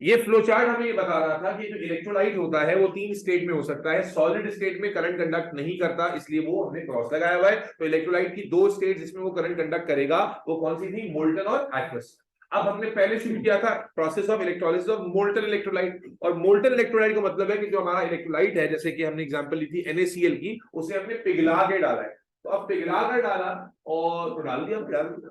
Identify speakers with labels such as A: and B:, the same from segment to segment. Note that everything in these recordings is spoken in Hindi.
A: ये फ्लो चार्ट हमें ये बता रहा था कि जो इलेक्ट्रोलाइट होता है वो तीन स्टेट में हो सकता है। सॉलिड स्टेट में करंट कंडक्ट नहीं करता, इसलिए वो हमने क्रॉस लगाया हुआ है। तो इलेक्ट्रोलाइट की दो स्टेट जिसमें वो करंट कंडक्ट करेगा वो कौन सी थी? मोल्टन और एक्वस। अब हमने पहले शुरू किया था process of electrolysis of molten electrolyte. और मोल्टन इलेक्ट्रोलाइट का मतलब है कि जो हमारा इलेक्ट्रोलाइट है, जैसे कि हमने एग्जांपल ली थी NaCl की, उसे हमने पिघला के डाला है। तो अब पिघला कर डाला और तो डाल दिया।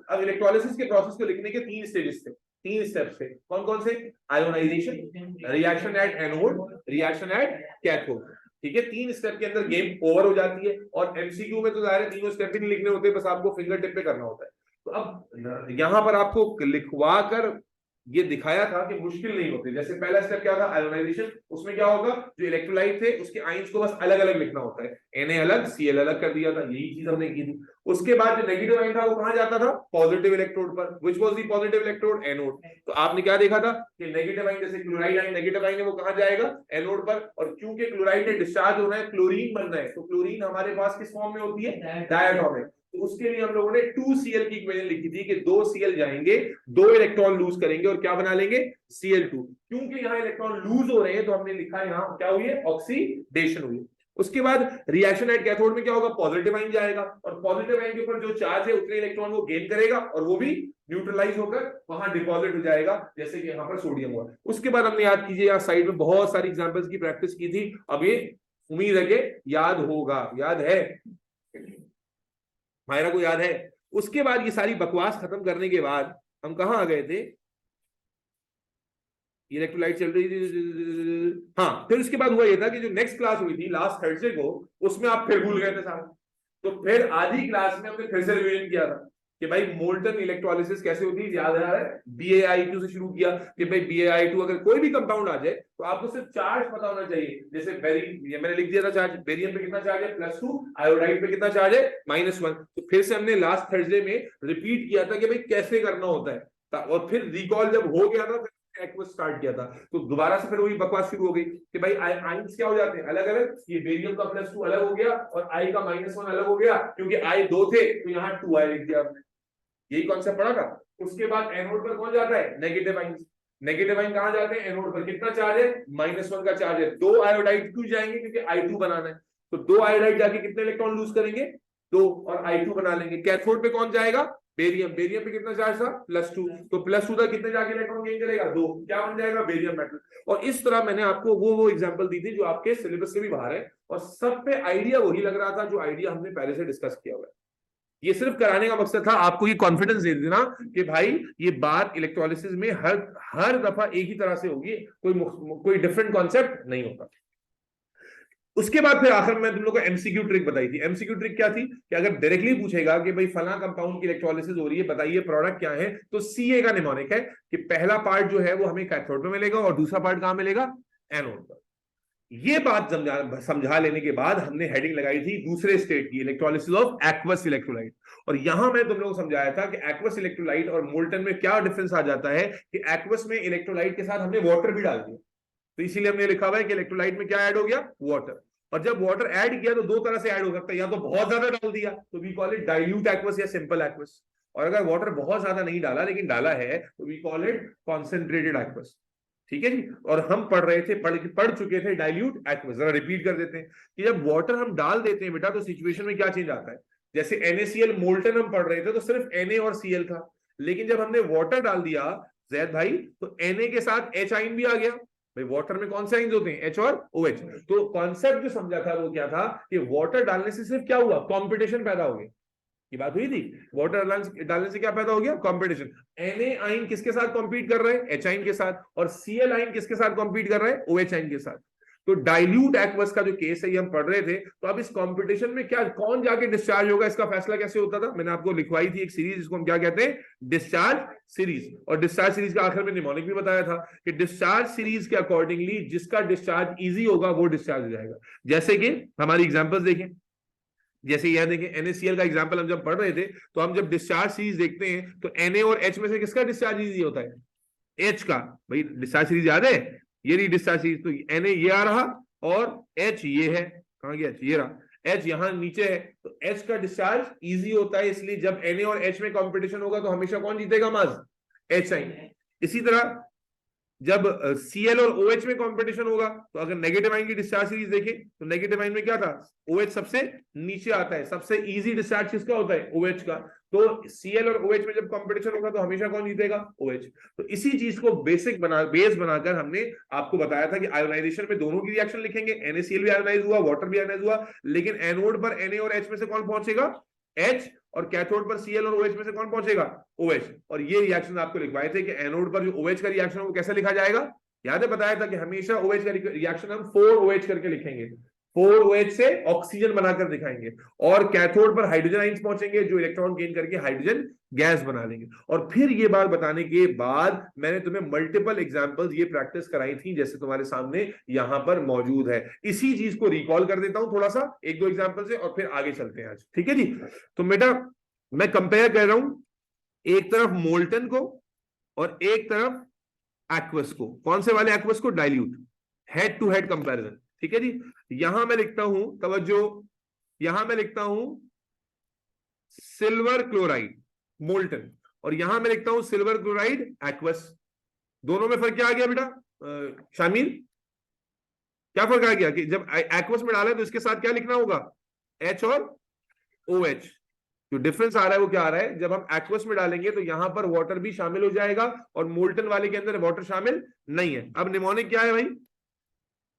A: अब इलेक्ट्रोलिसिस के प्रोसेस को लिखने के तीन स्टेजेस थे, तीन स्टेप्स थे। कौन कौन से? Ionization, reaction at anode, reaction at cathode. ठीक है, तीन स्टेप के अंदर गेम ओवर हो जाती है। और एमसीक्यू में तो जाहिर है तीनों स्टेप ही नहीं लिखने होते, बस आपको फिंगर टिप पे करना होता है। तो अब यहां पर आपको लिखवा कर ये दिखाया था कि मुश्किल नहीं होती। जैसे पहला स्टेप क्या था? आयोनाइजेशन। उसमें क्या होगा? जो इलेक्ट्रोलाइट थे उसके आयंस को बस अलग अलग लिखना होता है। Na अलग, Cl अलग कर दिया था, यही चीज हमने की थी। उसके बाद जो नेगेटिव आयन था वो कहां जाता था? पॉजिटिव इलेक्ट्रोड पर। Which was the positive electrode? Anode. तो आपने क्या देखा था कि नेगेटिव आयन, जैसे क्लोराइड आयन नेगेटिव आयन है, वो कहां जाएगा? एनोड पर। और क्योंकि क्लोराइड ने डिस्चार्ज होना है, क्लोरीन बनना है, तो क्लोरीन हमारे पास किस फॉर्म में होती है? डायटोमिक। तो उसके लिए हम लोगों ने 2Cl की इक्वेशन लिखी थी कि 2Cl जाएंगे, 2 इलेक्ट्रॉन लूज करेंगे और क्या बना लेंगे? Cl2। क्योंकि यहाँ इलेक्ट्रॉन लूज हो रहे हैं तो हमने लिखा है यहाँ क्या हुई है? ऑक्सीडेशन हुई है। उसके बाद रिएक्शन एट कैथोड में क्या होगा? पॉजिटिव आयन जाएगा और पॉजिटिव आयन के ऊपर जो चार्ज है उतने इलेक्ट्रॉन वो गेन करेगा और वो भी न्यूट्रलाइज होकर वहां डिपॉजिट हो जाएगा, जैसे कि यहाँ पर सोडियम हुआ। उसके बाद हमने, याद कीजिए, यहाँ साइड में बहुत सारी एग्जांपल्स की प्रैक्टिस की थी। अब ये उम्मीद है कि याद होगा। याद है? मायरा को याद है? उसके बाद ये सारी बकवास खत्म करने के बाद हम कहां आ गए थे? इलेक्ट्रोलाइट चल रही थी। हाँ, फिर उसके बाद हुआ ये था कि जो नेक्स्ट क्लास हुई थी लास्ट थर्सडे को, उसमें आप फिर भूल गए थे सारा। तो फिर आधी क्लास में हमने फिर से रिवीजन किया था कि भाई मोल्टन इलेक्ट्रोलिसिस कैसे होती है। याद है? BaI2 से शुरू किया कि भाई BaI2 अगर कोई भी कंपाउंड आ जाए तो आपको सिर्फ चार्ज पता होना चाहिए। जैसे बेरियम, ये मैंने लिख दिया था चार्ज, बेरियम पे कितना चार्ज है? +2। आयोडाइड पे कितना चार्ज है? -1। तो फिर से हमने लास्ट थर्सडे में रिपीट किया था कि भाई कैसे करना होता है। और फिर रिकॉल जब हो गया था, एक्वस स्टार्ट किया था, तो दोबारा से फिर वही बकवास शुरू हो गई कि भाई आयंस क्या हो जाते हैं? अलग अलग। ये बेरियम का +2 अलग हो गया और आई का -1 अलग हो गया, क्योंकि आई 2 थे तो यहाँ 2I लिख दिया आपने। यही कॉन्सेप्ट पढ़ा था। उसके बाद एनोड पर कौन जाता है? Negative ion. नेगेटिव आयन कहां जाते हैं? एनोड पर। कितना चार्ज है? -1 का चार्ज है। 2 आयोडाइड क्यों जाएंगे? क्योंकि I2 बनाना है। तो 2 आयोडाइड जाके कितने इलेक्ट्रॉन लूज करेंगे? 2, और I2 बना लेंगे। कैथोड पे कौन जाएगा? बेरियम। बेरियम पे कितना चार्ज था? +2। तो +2 तक कितने जाके इलेक्ट्रॉन गेन करेगा? 2। क्या बन जाएगा? Barium metal. और इस तरह मैंने आपको वो एग्जांपल दी थी जो आपके सिलेबस से भी बाहर है, और सब पे आइडिया वही लग रहा था जो आइडिया हमने पहले से डिस्कस किया हुआ है। ये सिर्फ कराने का मकसद था आपको ये कॉन्फिडेंस दे देना कि भाई ये बात इलेक्ट्रोलिसिस में हर हर दफा एक ही तरह से होगी, कोई डिफरेंट कॉन्सेप्ट नहीं होता। उसके बाद फिर आखिर में तुम लोगों को एमसीक्यू ट्रिक बताई थी। एमसीक्यू ट्रिक क्या थी कि अगर डायरेक्टली पूछेगा कि भाई फला कंपाउंड की इलेक्ट्रोलिसिस हो रही है, बताइए प्रोडक्ट क्या है, तो Ca का निमोनिक है कि पहला पार्ट जो है वो हमें कैथोड में मिलेगा और दूसरा पार्ट कहां मिलेगा? एनोड पर। ये बात समझा लेने के बाद हमने हेडिंग लगाई थी दूसरे स्टेट की, इलेक्ट्रोलिसिस ऑफ एक्वस इलेक्ट्रोलाइट। और यहां मैं तुम लोगों को समझाया था कि एक्वस इलेक्ट्रोलाइट और मोल्टन में क्या डिफरेंस आ जाता है कि एक्वस में इलेक्ट्रोलाइट के साथ हमने वाटर भी डाल दिया, तो इसीलिए हमने लिखा हुआ है कि इलेक्ट्रोलाइट में क्या ऐड हो गया? वाटर। और जब वाटर ऐड किया तो दो तरह से ऐड हो सकता है, या तो बहुत ज्यादा डाल दिया तो we call it dilute aqueous या सिंपल एक्वस, और अगर वाटर बहुत ज्यादा नहीं डाला लेकिन डाला है तो we call it concentrated aqueous. ठीक है जी। और हम पढ़ चुके थे डाइल्यूट एक्वस। जरा रिपीट कर देते हैं कि जब वाटर हम डाल देते हैं बेटा तो सिचुएशन में क्या चेंज आता है। जैसे NaCl मोल्टन हम पढ़ रहे थे तो सिर्फ Na और Cl था, लेकिन जब हमने वाटर डाल दिया जैद भाई तो Na के साथ H आइन भी आ गया। भाई वाटर में कौन से आइंस होते हैं? H और OH। तो कॉन्सेप्ट जो समझा था वो क्या था कि वाटर डालने से सिर्फ क्या हुआ? कंपटीशन पैदा हो गया। की बात हुई थी। वाटर डालने से क्या पैदा हो गया? कंपटीशन। Na आइन किसके साथ कॉम्पीट कर रहे हैं? H आइन के साथ। और Cl आइन किसके साथ कॉम्पीट कर रहे हैं? OH आइन के साथ। तो डाइल्यूट एक्वस का जो केस है ये हम पढ़ रहे थे। तो अब इस कंपटीशन में क्या कौन जाके डिस्चार्ज होगा इसका फैसला कैसे होता था? मैंने आपको लिखवाई थी एक सीरीज, जिसको हम क्या कहते हैं? Discharge series. और डिस्चार्ज सीरीज का आखिर में निमोनिक भी बताया था कि डिस्चार्ज सीरीज के अकॉर्डिंगली जिसका डिस्चार्ज इजी होगा वो डिस्चार्ज हो जाएगा। जैसे कि हमारी एग्जांपल्स देखें, जैसे यह देखें NaCl का एग्जांपल हम जब पढ़ रहे थे तो हम जब डिस्चार्ज सीरीज देखते हैं तो Na और H में से किसका डिस्चार्ज इजी होता है? H का। भाई डिस्चार्ज सीरीज याद है? ये रही डिस्चार्ज सीरीज। तो Na ये आ रहा और H ये है। कहां गया H? ये रहा। H यहां नीचे है तो H का डिस्चार्ज इजी होता है, इसलिए जब Na और H में कंपटीशन होगा तो हमेशा कौन जीतेगा? माज H आइन। इसी तरह जब Cl और OH में कंपटीशन होगा तो अगर नेगेटिव आयन की डिस्चार्ज सीरीज देखें तो नेगेटिव आयन में क्या था, OH सबसे नीचे आता है, सबसे इजी डिस्चार्ज किसका होता है, OH का। तो Cl और OH में जब कंपटीशन होगा तो हमेशा कौन जीतेगा, OH। तो इसी चीज को बेस बनाकर हमने आपको बताया था कि आयोनाइजेशन में दोनों की रिएक्शन लिखेंगे, NaCl भी आयोनाइज हुआ, वाटर भी आयोनाइज हुआ, लेकिन एनोड पर Na और H में से कौन पहुंचेगा, H, और कैथोड पर Cl और OH में से कौन पहुंचेगा, OH। और ये रिएक्शन आपको लिखवाए थे कि एनोड पर जो OH का रिएक्शन है वो कैसे लिखा जाएगा, याद है बताया था कि हमेशा OH का रिएक्शन हम 4OH करके लिखेंगे, 4OH से ऑक्सीजन बनाकर दिखाएंगे, और कैथोड पर हाइड्रोजन आइंस पहुंचेंगे जो इलेक्ट्रॉन गेन करके हाइड्रोजन गैस बना लेंगे। और फिर ये बात बताने के बाद मैंने तुम्हें मल्टीपल एग्जांपल्स ये प्रैक्टिस कराई थी जैसे तुम्हारे सामने यहां पर मौजूद है। इसी चीज को रिकॉल कर देता हूं थोड़ा सा एक दो एग्जांपल से और फिर आगे चलते हैं आज, ठीक है जी। तो बेटा मैं कंपेयर कर रहा हूं एक तरफ मोल्टन को और एक तरफ एक्वस को, कौन से वाले एक्वस को, dilute, head to head comparison, ठीक है जी। यहां मैं लिखता हूं, तवज्जो, यहां मैं लिखता हूं सिल्वर क्लोराइड मोल्टन, और यहां मैं लिखता हूं सिल्वर क्लोराइड एक्वस। दोनों में फर्क क्या आ गया बेटा, शामिल क्या फर्क आ गया कि जब एक्वस में डाला तो इसके साथ क्या लिखना होगा, H और OH। जो डिफरेंस आ रहा है वो क्या आ रहा है, जब हम एक्वस में डालेंगे तो यहां पर वाटर भी शामिल हो जाएगा और मोल्टन वाले के अंदर वाटर शामिल नहीं है। अब निमोनिक क्या है भाई,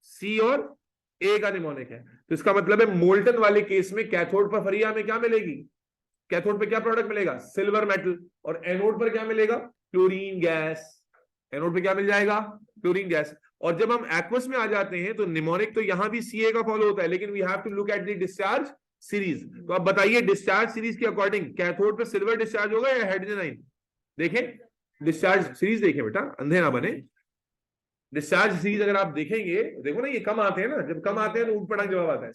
A: C और A का निमोनिक है, तो इसका मतलब है मोल्टन वाले केस में कैथोड पर फरिया में क्या मिलेगी, कैथोड पे क्या प्रोडक्ट मिलेगा, सिल्वर मेटल, और एनोड पर क्या मिलेगा, क्लोरीन गैस। एनोड पे क्या मिल जाएगा, क्लोरीन गैस। और जब हम एक्वस में आ जाते हैं तो निमोनिक तो यहां भी Ca का फॉलो होता है, लेकिन we have to look at the discharge series. तो अब बताइए डिस्चार्ज सीरीज के अकॉर्डिंग कैथोड पे सिल्वर डिस्चार्ज होगा या हाइड्रोजन आयन, देखें डिस्चार्ज सीरीज देखें बेटा, अंधे ना बने। डिस्चार्ज सीरीज अगर आप देखेंगे, देखो ना ये कम आते हैं ना, जब कम आते हैं तो ऊट पटांग जवाब आता है,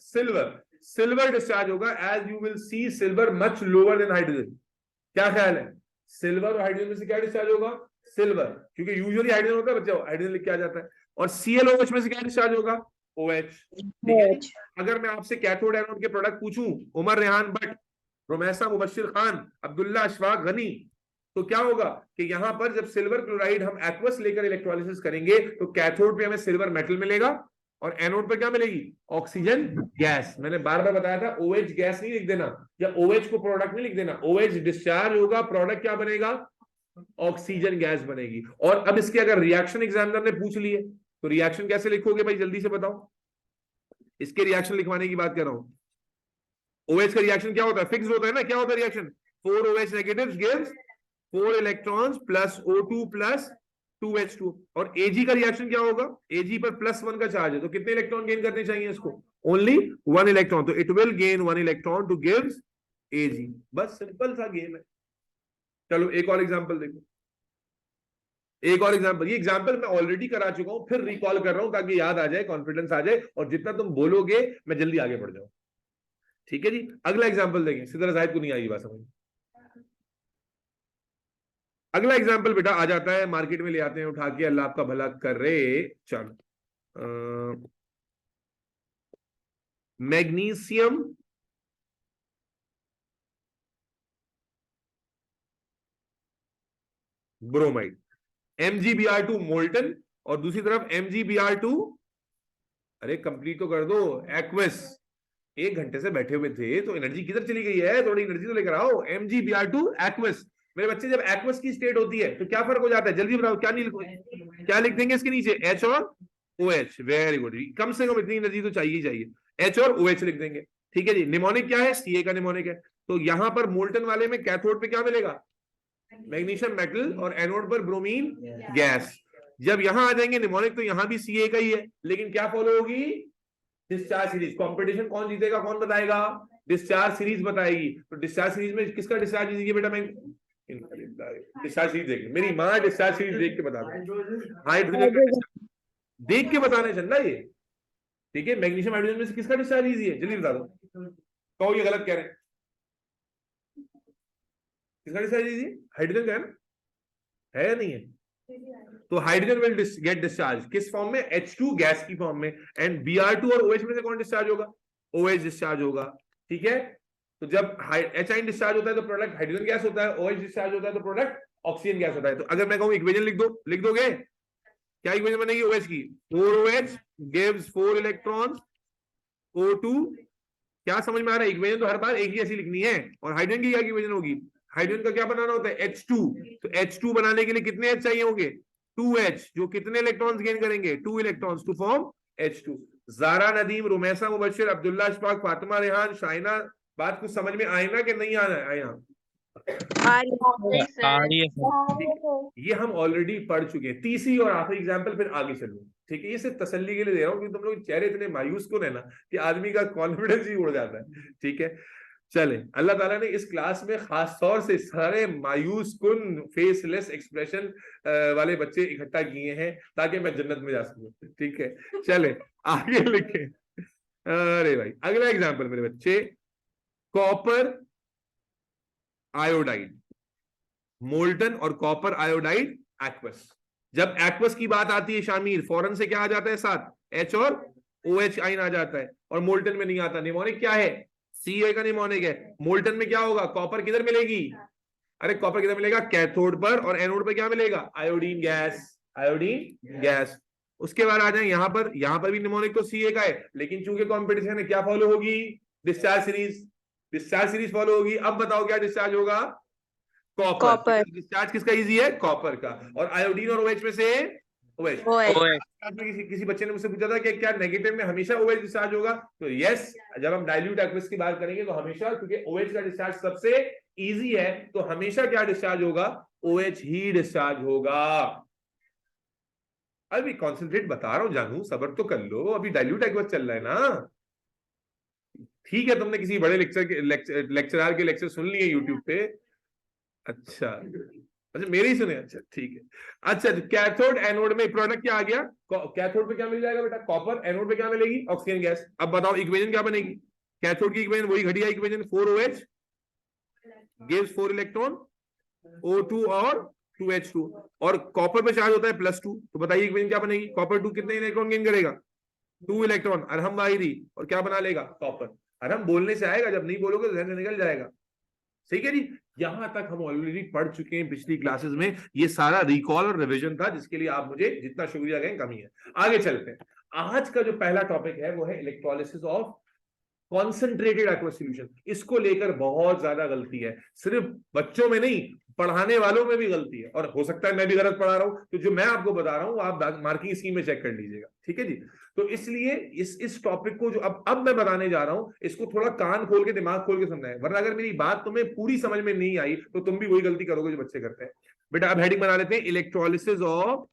A: सिल्वर डिस्चार्ज होगा, as you will see silver much lower than hydrogen. क्या ख्याल है, सिल्वर और हाइड्रोजन में से क्या डिस्चार्ज होगा, सिल्वर, क्योंकि यूजुअली हाइड्रोजन होता है बच्चा, हाइड्रोजन लिख के आ जाता है। और ClOH में से क्या डिस्चार्ज होगा, OH, ठीक है। अगर मैं आपसे कैथोड एनोड के प्रोडक्ट पूछूं, उमर रेहान भट्ट, रोमैसा मुबश्शिर खान, अब्दुल्ला अशफाक गनी, तो क्या होगा कि यहां पर जब सिल्वर क्लोराइड हम एक्वस लेकर इलेक्ट्रोलिसिस करेंगे तो कैथोड पे हमें सिल्वर मेटल मिलेगा और एनोड पर क्या मिलेगी, ऑक्सीजन गैस। मैंने बार बार बताया था OH गैस नहीं लिख देना या OH को प्रोडक्ट नहीं लिख देना, OH डिस्चार्ज होगा, प्रोडक्ट क्या बनेगा, ऑक्सीजन गैस बनेगी। और अब इसके अगर रिएक्शन एग्जामिनर ने पूछ लिए तो रिएक्शन कैसे लिखोगे भाई, जल्दी से बताओ, इसके रिएक्शन लिखवाने की बात कर रहा हूं। OH का रिएक्शन क्या होता है, फिक्स होता है ना, क्या होता है reaction, 4OH negative gives 4 electrons plus O2 plus 2H2। और Ag का रिएक्शन क्या होगा, Ag पर +1 का चार्ज है तो कितने इलेक्ट्रॉन गेन करने चाहिए इसको, ओनली 1 इलेक्ट्रॉन, तो it will gain 1 electron two gives Ag। बस सिंपल सा गेम है। चलो एक और एग्जांपल देखो, एक और एग्जांपल, ये एग्जांपल मैं ऑलरेडी करा चुका हूं, फिर रिकॉल कर रहा हूं ताकि याद आ जाए, कॉन्फिडेंस आ जाए, और जितना तुम बोलोगे मैं जल्दी आगे बढ़ जाऊं, ठीक है जी। अगला एग्जांपल देखें, सिद्धार्थ जाहिद को नहीं आई बात समझ। अगला एग्जांपल बेटा आ जाता है, मार्केट में ले आते हैं उठा के, अल्लाह आपका भला करे। चलो मैग्नीशियम ब्रोमाइड, MgBr2 मोल्टन, और दूसरी तरफ MgBr2, अरे कंप्लीट तो कर दो, एक्वस। 1 घंटे से बैठे हुए थे तो एनर्जी किधर चली गई है, थोड़ी एनर्जी तो लेकर आओ। MgBr2 एक्वस, मेरे बच्चे जब एक्वस की स्टेट होती है तो क्या फर्क हो जाता है, जल्दी बताओ, क्या नहीं क्या लिख देंगे इसके नीचे, H और OH, वेरी गुड, कम से कम इतनी एनर्जी तो चाहिए चाहिए, H और OH लिख देंगे, ठीक है जी। निमोनिक क्या है, Ca का निमोनिक है, तो यहां पर मोल्टन वाले में कैथोड पे क्या मिलेगा, मैग्नीशियम मेटल, और एनोड पर ब्रोमीन गैस। जब यहां आ जाएंगे निमोनिक तो यहां भी Ca का ही है, लेकिन क्या फॉलो होगी, डिस्चार्ज सीरीज। कंपटीशन कौन जीतेगा, कौन बताएगा, डिस्चार्ज सीरीज बताएगी। तो डिस्चार्ज सीरीज में किसका डिस्चार्ज दीजिए बेटा, मैं डिस्चार्ज सीरीज देख, मेरी माँ डिस्चार्ज सीरीज देख के बता दो, हाइड्रोजन देख के बताने चल रहा ये, ठीक है। मैग्नीशियम हाइड्रोजन में से किसका डिस्चार्ज इजी है, जल्दी बता दो, कहो ये गलत कह रहे हैं, किसका डिस्चार्ज इजी, हाइड्रोजन का है या नहीं है। तो हाइड्रोजन विल गेट डिस्चार्ज किस फॉर्म में, H2 गैस की फॉर्म में, एंड Br2 और OH में से कौन डिस्चार्ज होगा, OH डिस्चार्ज होगा, ठीक है। तो जब H आयन डिस्चार्ज होता है तो प्रोडक्ट हाइड्रोजन गैस होता है, OH डिस्चार्ज होता है तो प्रोडक्ट ऑक्सीजन गैस होता है। तो अगर मैं कहूं इक्वेशन लिख दो, लिख दोगे, क्या इक्वेशन बनेगी OH की? 4OH gives 4 electrons O2। क्या समझ में आ रहा है? इक्वेशन तो हर बार एक ही ऐसी लिखनी है। और हाइड्रोजन की क्या इक्वेशन होगी? हाइड्रोजन का क्या बनाना होता है? H2। तो H2 बनाने के लिए कितने H चाहिए होंगे? 2H, जो कितने इलेक्ट्रॉन्स गेन करेंगे? 2 electrons to form H2। Zara, Nadeem, Rumaisa, Mubashir, Abdullah, Ashfaq, Fatima, Rehan, Shaina, बात कुछ समझ में आए ना कि नहीं आना है? यहाँ
B: आ रही है
A: ठीक, ये हम ऑलरेडी पढ़ चुके हैं। तीसरी और आखिरी एग्जांपल, फिर आगे चलूंगा। ठीक है, ये सिर्फ तसल्ली के लिए दे रहा हूँ, क्योंकि तुम लोग चेहरे इतने मायूस क्यों है ना कि आदमी का कॉन्फिडेंस ही उड़ जाता है। ठीक है, चले, अल्लाह ताला ने इस क्लास में खास तौर से सारे मायूस कुन फेसलेस एक्सप्रेशन वाले बच्चे इकट्ठा किए हैं ताकि मैं जन्नत में जा सकूं। ठीक है, चले आगे लिखे। अरे भाई, अगला एग्जांपल मेरे बच्चे, कॉपर आयोडाइड, मोल्टन और कॉपर आयोडाइड एक्वस। जब एक्वस की बात आती है शामिर, फौरन से क्या आ जाता है साथ? H और OH आइन आ जाता है। और मोल्टन में नहीं आता। निमोनिक क्या है? Ca का निमोनिक है। मोल्टन में क्या होगा? कॉपर किधर मिलेगी? अरे कॉपर किधर मिलेगा? कैथोड पर। और एनोड पर क्या मिलेगा? Iodine gas. Iodine gas. उसके बाद आ जाए यहां पर भी निमोनिक तो Ca का है, लेकिन चूंकि कॉम्पिटिशन है क्या फॉलो होगी? Discharge series. Discharge series follow होगी। अब बताओ क्या डिस्चार्ज होगा? कॉपर। डिस्चार्ज किसका इजी है? कॉपर का। और आयोडीन और OH में से OH। किसी बच्चे ने मुझसे पूछा था कि क्या नेगेटिव में हमेशा OH डिस्चार्ज होगा? तो यस, जब हम डाइल्यूट एक्वस की बात करेंगे तो हमेशा, क्योंकि OH का डिस्चार्ज सबसे इजी है, तो हमेशा क्या डिस्चार्ज होगा? OH ही डिस्चार्ज होगा। अभी कॉन्सेंट्रेट बता रहा हूं जानू, सबर तो कर लो, अभी डाइल्यूट एक्वस चल रहा है ना। ठीक है, तुमने किसी बड़े लेक्चरर के लेक्चर सुन लिए यूट्यूब पे? अच्छा, अच्छा मेरे ही सुने? अच्छा ठीक है। अच्छा, कैथोड एनोड में प्रोडक्ट क्या आ गया? कैथोड पे क्या मिल जाएगा बेटा? कॉपर। एनोड पे क्या मिलेगी? Oxygen gas. अब बताओ इक्वेशन क्या बनेगी? कैथोड की इक्वेशन वही घटिया equation, 4OH gives 4 electron, O2 और 2H2। और कॉपर पे चार्ज होता है +2। तो बताइए इक्वेशन क्या बनेगी? कॉपर 2 कितने इलेक्ट्रॉन गेन करेगा? 2 इलेक्ट्रॉन। अरहम वाहिरी। और क्या बना लेगा? कॉपर। अरहम बोलने से आएगा, जब नहीं बोलोगे तो जहन से निकल जाएगा। ठीक है जी, यहां तक हम ऑलरेडी पढ़ चुके हैं पिछली क्लासेस में। ये सारा रिकॉल और रिवीजन था, जिसके लिए आप मुझे जितना शुक्रिया कहें कमी है। आगे चलते हैं। आज का जो पहला टॉपिक है वो है electrolysis of concentrated aqueous solution. इसको लेकर बहुत ज्यादा गलती है, सिर्फ बच्चों में नहीं, पढ़ाने वालों में भी गलती है। और हो सकता है मैं भी गलत पढ़ा रहा हूं, तो जो मैं आपको बता रहा हूं आप मार्किंग स्कीम में चेक कर लीजिएगा। ठीक है जी, तो इसलिए इस टॉपिक को जो अब मैं बताने जा रहा हूं, इसको थोड़ा कान खोल के दिमाग खोल के सुनना है, वरना अगर मेरी बात तुम्हें पूरी समझ में नहीं आई तो तुम भी वही गलती करोगे जो बच्चे करते हैं। बेटा अब हेडिंग बना लेते हैं, electrolysis of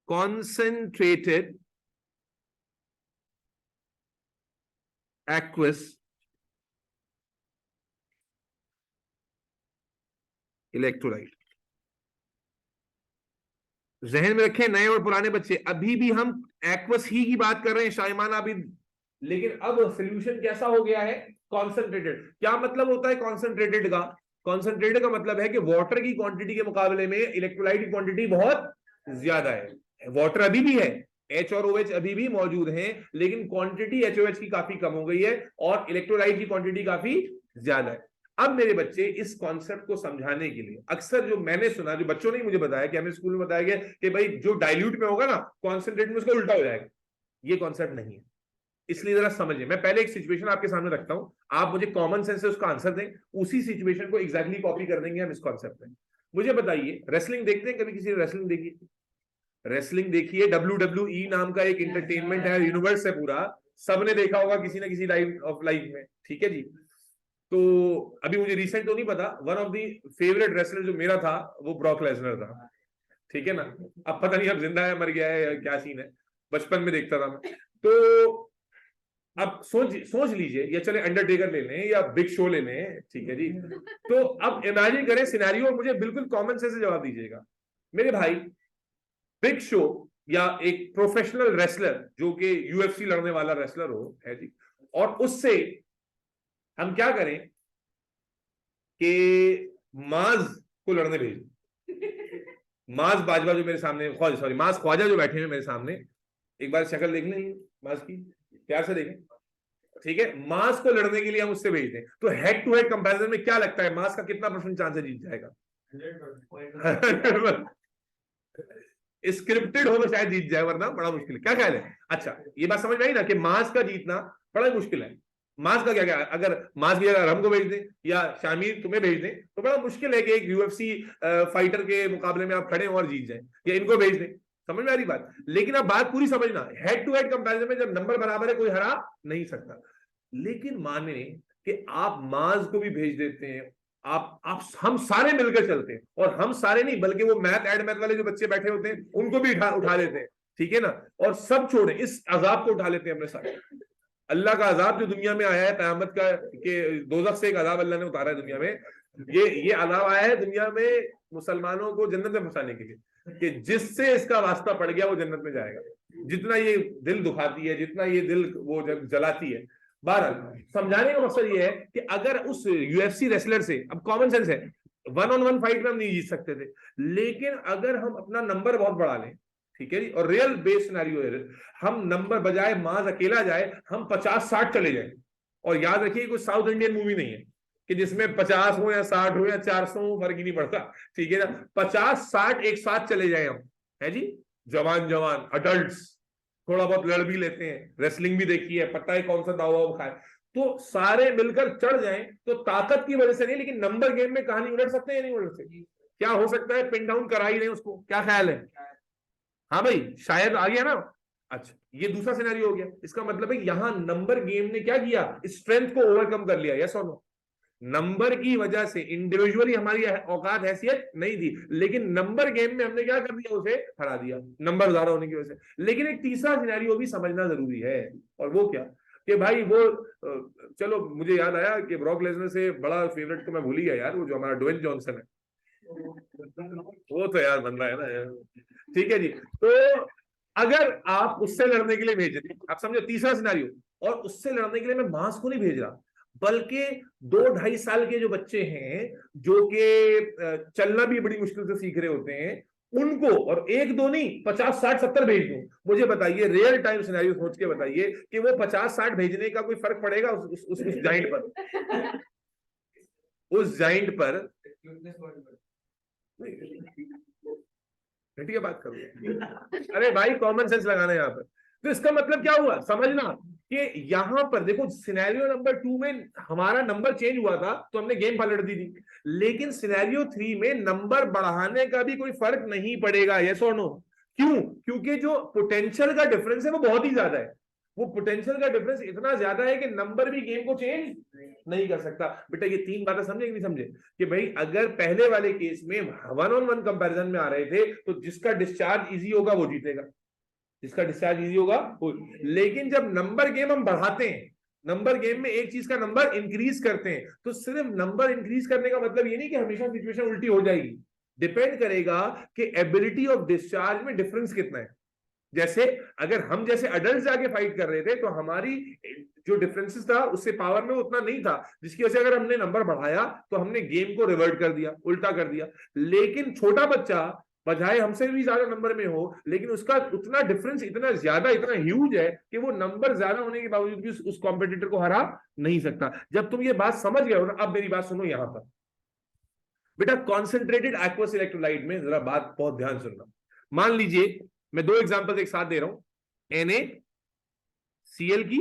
A: concentrated aqueous electrolyte. जहन में रखें नए और पुराने बच्चे, अभी भी हम एक्वस ही की बात कर रहे हैं शाइमाना अभी, लेकिन अब सोल्यूशन कैसा हो गया है? कॉन्सेंट्रेटेड। क्या मतलब होता है कॉन्सेंट्रेटेड का? कॉन्सेंट्रेटेड का मतलब है कि वाटर की क्वांटिटी के मुकाबले में इलेक्ट्रोलाइट की क्वांटिटी बहुत ज्यादा है। वाटर अभी भी है, H और OH अभी भी मौजूद हैं, लेकिन क्वांटिटी HOH की काफी कम हो गई है और इलेक्ट्रोलाइट की क्वांटिटी काफी ज्यादा है। अब मेरे बच्चे, इस कॉन्सेप्ट को समझाने के लिए, अक्सर जो मैंने सुना, जो बच्चों ने मुझे बताया कि हमें स्कूल में बताया गया कि भाई जो डाइल्यूट में होगा ना कॉन्सेंट्रेट में, उसका उल्टा हो जाएगा। ये कॉन्सेप्ट नहीं है, इसलिए जरा समझिए। मैं पहले एक सिचुएशन आपके सामने रखता हूं, आप मुझे कॉमन सेंस से उसका आंसर दें, उसी सिचुएशन को एग्जैक्टली कॉपी कर देंगे हम इस कॉन्सेप्ट में। मुझे बताइए, रेसलिंग देखते हैं? कभी किसी ने रेसलिंग देखी? रेसलिंग देखिए, WWE नाम का एक इंटरटेनमेंट है, यूनिवर्स है पूरा, सबने देखा होगा किसी ना किसी लाइफ में। ठीक है जी, तो अभी मुझे रिसेंट तो नहीं पता, one of the favourite wrestler जो मेरा था वो ब्रॉक लेसनर था। ठीक है ना, अब पता नहीं अब जिंदा है मर गया है या क्या सीन है, बचपन में देखता था मैं। तो अब सोच लीजिए, या चले अंडरटेकर ले लें या बिग शो ले लें। ठीक है जी, तो अब इमेजिन करें सिनेरियो और मुझे बिल्कुल कॉमन सेंस से जवाब दीजिएगा। मेरे भाई, बिग शो या एक प्रोफेशनल रेसलर जो कि UFC लड़ने वाला रेसलर हो है जी, और उससे हम क्या करें कि माज को लड़ने भेज, माज बाजवा जो मेरे सामने, सॉरी माज ख्वाजा जो बैठे हैं मेरे सामने, एक बार शक्ल देख लें माज की, प्यार से देखें। ठीक है, मास को लड़ने के लिए हम उससे भेज दें, तो हेड टू हेड कंपैरिजन में क्या लगता है मास का कितना % चांस है जीत जाएगा? स्क्रिप्टेड हो तो शायद जीत जाए, वरना बड़ा मुश्किल है। क्या ख्याल है? अच्छा, ये बात समझ में आई ना कि मास का जीतना बड़ा मुश्किल है। मास का क्या क्या, अगर मास की जगह हमको भेज दें या शामिर तुम्हें भेज दें तो बड़ा मुश्किल है कि एक यूएफसी फाइटर के मुकाबले में आप खड़े हो और जीत जाए, या इनको भेज दें। समझ में आ रही बात? लेकिन अब बात पूरी समझना, हेड टू हेड कंपैरिजन में जब नंबर बराबर है कोई हरा नहीं सकता। लेकिन माने कि आप मास को भी भेज देते हैं, आप हम सारे मिलकर चलते हैं, और हम सारे नहीं बल्कि वो मैथ एड मैथ वाले जो बच्चे बैठे होते हैं उनको भी उठा लेते हैं, ठीक है ना, और सब छोड़े इस अजाब को उठा लेते हैं अपने साथ। अल्लाह का अजाब जो दुनिया में आया है कयामत का, के दोजख से एक अजाब अल्लाह ने उतारा है दुनिया में, ये अजाब आया है दुनिया में मुसलमानों को जन्नत में फंसाने के लिए, कि जिससे इसका वास्ता पड़ गया वो जन्नत में जाएगा। जितना ये दिल दुखाती है, जितना ये दिल वो जलाती है। बहरहाल समझाने का मकसद ये है कि अगर उस यूएफसी रेसलर से, अब कॉमन सेंस है, 1-on-1 फाइट में हम नहीं जीत सकते थे, लेकिन अगर हम अपना नंबर बहुत बढ़ा लें, ठीक है जी, और रियल बेस सिनेरियो है, हम नंबर बजाय माज अकेला जाए, हम 50-60 चले जाए, और याद रखिए कोई साउथ इंडियन मूवी नहीं है कि जिसमें 50 हो या 60 हो या 400 हो, फर्क ही नहीं पड़ता, ठीक है ना, 50-60 एक साथ चले जाए हम, है जी, जवान जवान अडल्ट, थोड़ा बहुत लड़ भी लेते हैं, रेसलिंग भी देखी है, पता है कौन सा दावा खाए, तो सारे मिलकर चढ़ जाएं, तो ताकत की वजह से नहीं, लेकिन नंबर गेम में कहानी उलट सकते हैं या नहीं उलट सकते? क्या हो सकता है पिन डाउन करा ही नहीं उसको? क्या ख्याल है? हाँ भाई, शायद आ गया ना। अच्छा, ये दूसरा सिनेरियो हो गया। इसका मतलब है यहां नंबर गेम ने क्या किया, स्ट्रेंथ को ओवरकम कर लिया। यस और नो? नंबर की वजह से इंडिविजुअली हमारी औकात हैसियत नहीं थी, लेकिन नंबर गेम में हमने क्या कर दिया, उसे हरा दिया नंबर ज्यादा होने की वजह से। लेकिन एक तीसरा सिनेरियो भी समझना जरूरी है, और वो क्या कि भाई वो चलो मुझे याद आया कि ब्रॉक लेसनर से बड़ा फेवरेट तो मैं भूल ही गया यार, वो जो हमारा ड्वेन जॉनसन है, वो तो यार बन रहा है ना यार, ठीक है जी। तो अगर आप उससे लड़ने के लिए भेज रहे, आप समझो तीसरा सिनेरियो, और उससे लड़ने के लिए मैं मास को नहीं भेज रहा, बल्कि 2-2.5 साल के जो बच्चे हैं जो कि चलना भी बड़ी मुश्किल से सीख रहे होते हैं, उनको, और एक दो नहीं 50-60-70 भेज दूं, मुझे बताइए रियल टाइम सिनेरियो सोच के बताइए कि वो 50-60 भेजने का कोई फर्क पड़ेगा उस जाइंट पर? उस जाइंट पर घटिया बात करो, अरे भाई कॉमन सेंस लगाना है यहाँ पर। तो इसका मतलब क्या हुआ समझना, कि यहां पर देखो सिनेरियो नंबर 2 में हमारा नंबर चेंज हुआ था तो हमने गेम पलट दी थी, लेकिन सिनेरियो 3 में नंबर बढ़ाने का भी कोई फर्क नहीं पड़ेगा। यस और नो? क्यों? क्योंकि जो पोटेंशियल का डिफरेंस है वो बहुत ही ज्यादा है। वो पोटेंशियल का डिफरेंस इतना ज्यादा है कि नंबर भी गेम को चेंज नहीं कर सकता। बेटा ये 3 बातें समझे कि नहीं समझे, कि भाई अगर पहले वाले केस में 1-on-1 कंपैरिजन में आ रहे थे तो जिसका डिस्चार्ज इजी होगा वो जीतेगा, जिसका डिस्चार्ज इजी होगा वो। लेकिन जब नंबर गेम हम बढ़ाते हैं, नंबर गेम में एक चीज का नंबर इंक्रीज करते हैं, तो सिर्फ नंबर इंक्रीज करने का मतलब ये नहीं कि हमेशा सिचुएशन उल्टी हो जाएगी। डिपेंड करेगा कि एबिलिटी ऑफ डिस्चार्ज में डिफरेंस कितना है। जैसे अगर हम जैसे अडल्ट जाके फाइट कर रहे थे तो हमारी जो डिफरेंसेस था उससे पावर में उतना नहीं था, जिसकी वजह से अगर हमने नंबर बढ़ाया तो हमने गेम को रिवर्ट कर दिया, उल्टा कर दिया। लेकिन छोटा बच्चा बजाय हमसे भी ज्यादा नंबर में हो, लेकिन उसका उतना डिफरेंस इतना ज्यादा, इतना ह्यूज है कि वो नंबर ज्यादा होने के बावजूद भी उस कॉम्पिटिटर को हरा नहीं सकता। जब तुम ये बात समझ गए हो ना, अब मेरी बात सुनो यहां पर। बेटा कॉन्सेंट्रेटेड एक्वस इलेक्ट्रोलाइट में जरा बात बहुत ध्यान सुनना। मान लीजिए मैं 2 एग्जांपल एक साथ दे रहा हूं, NaCl की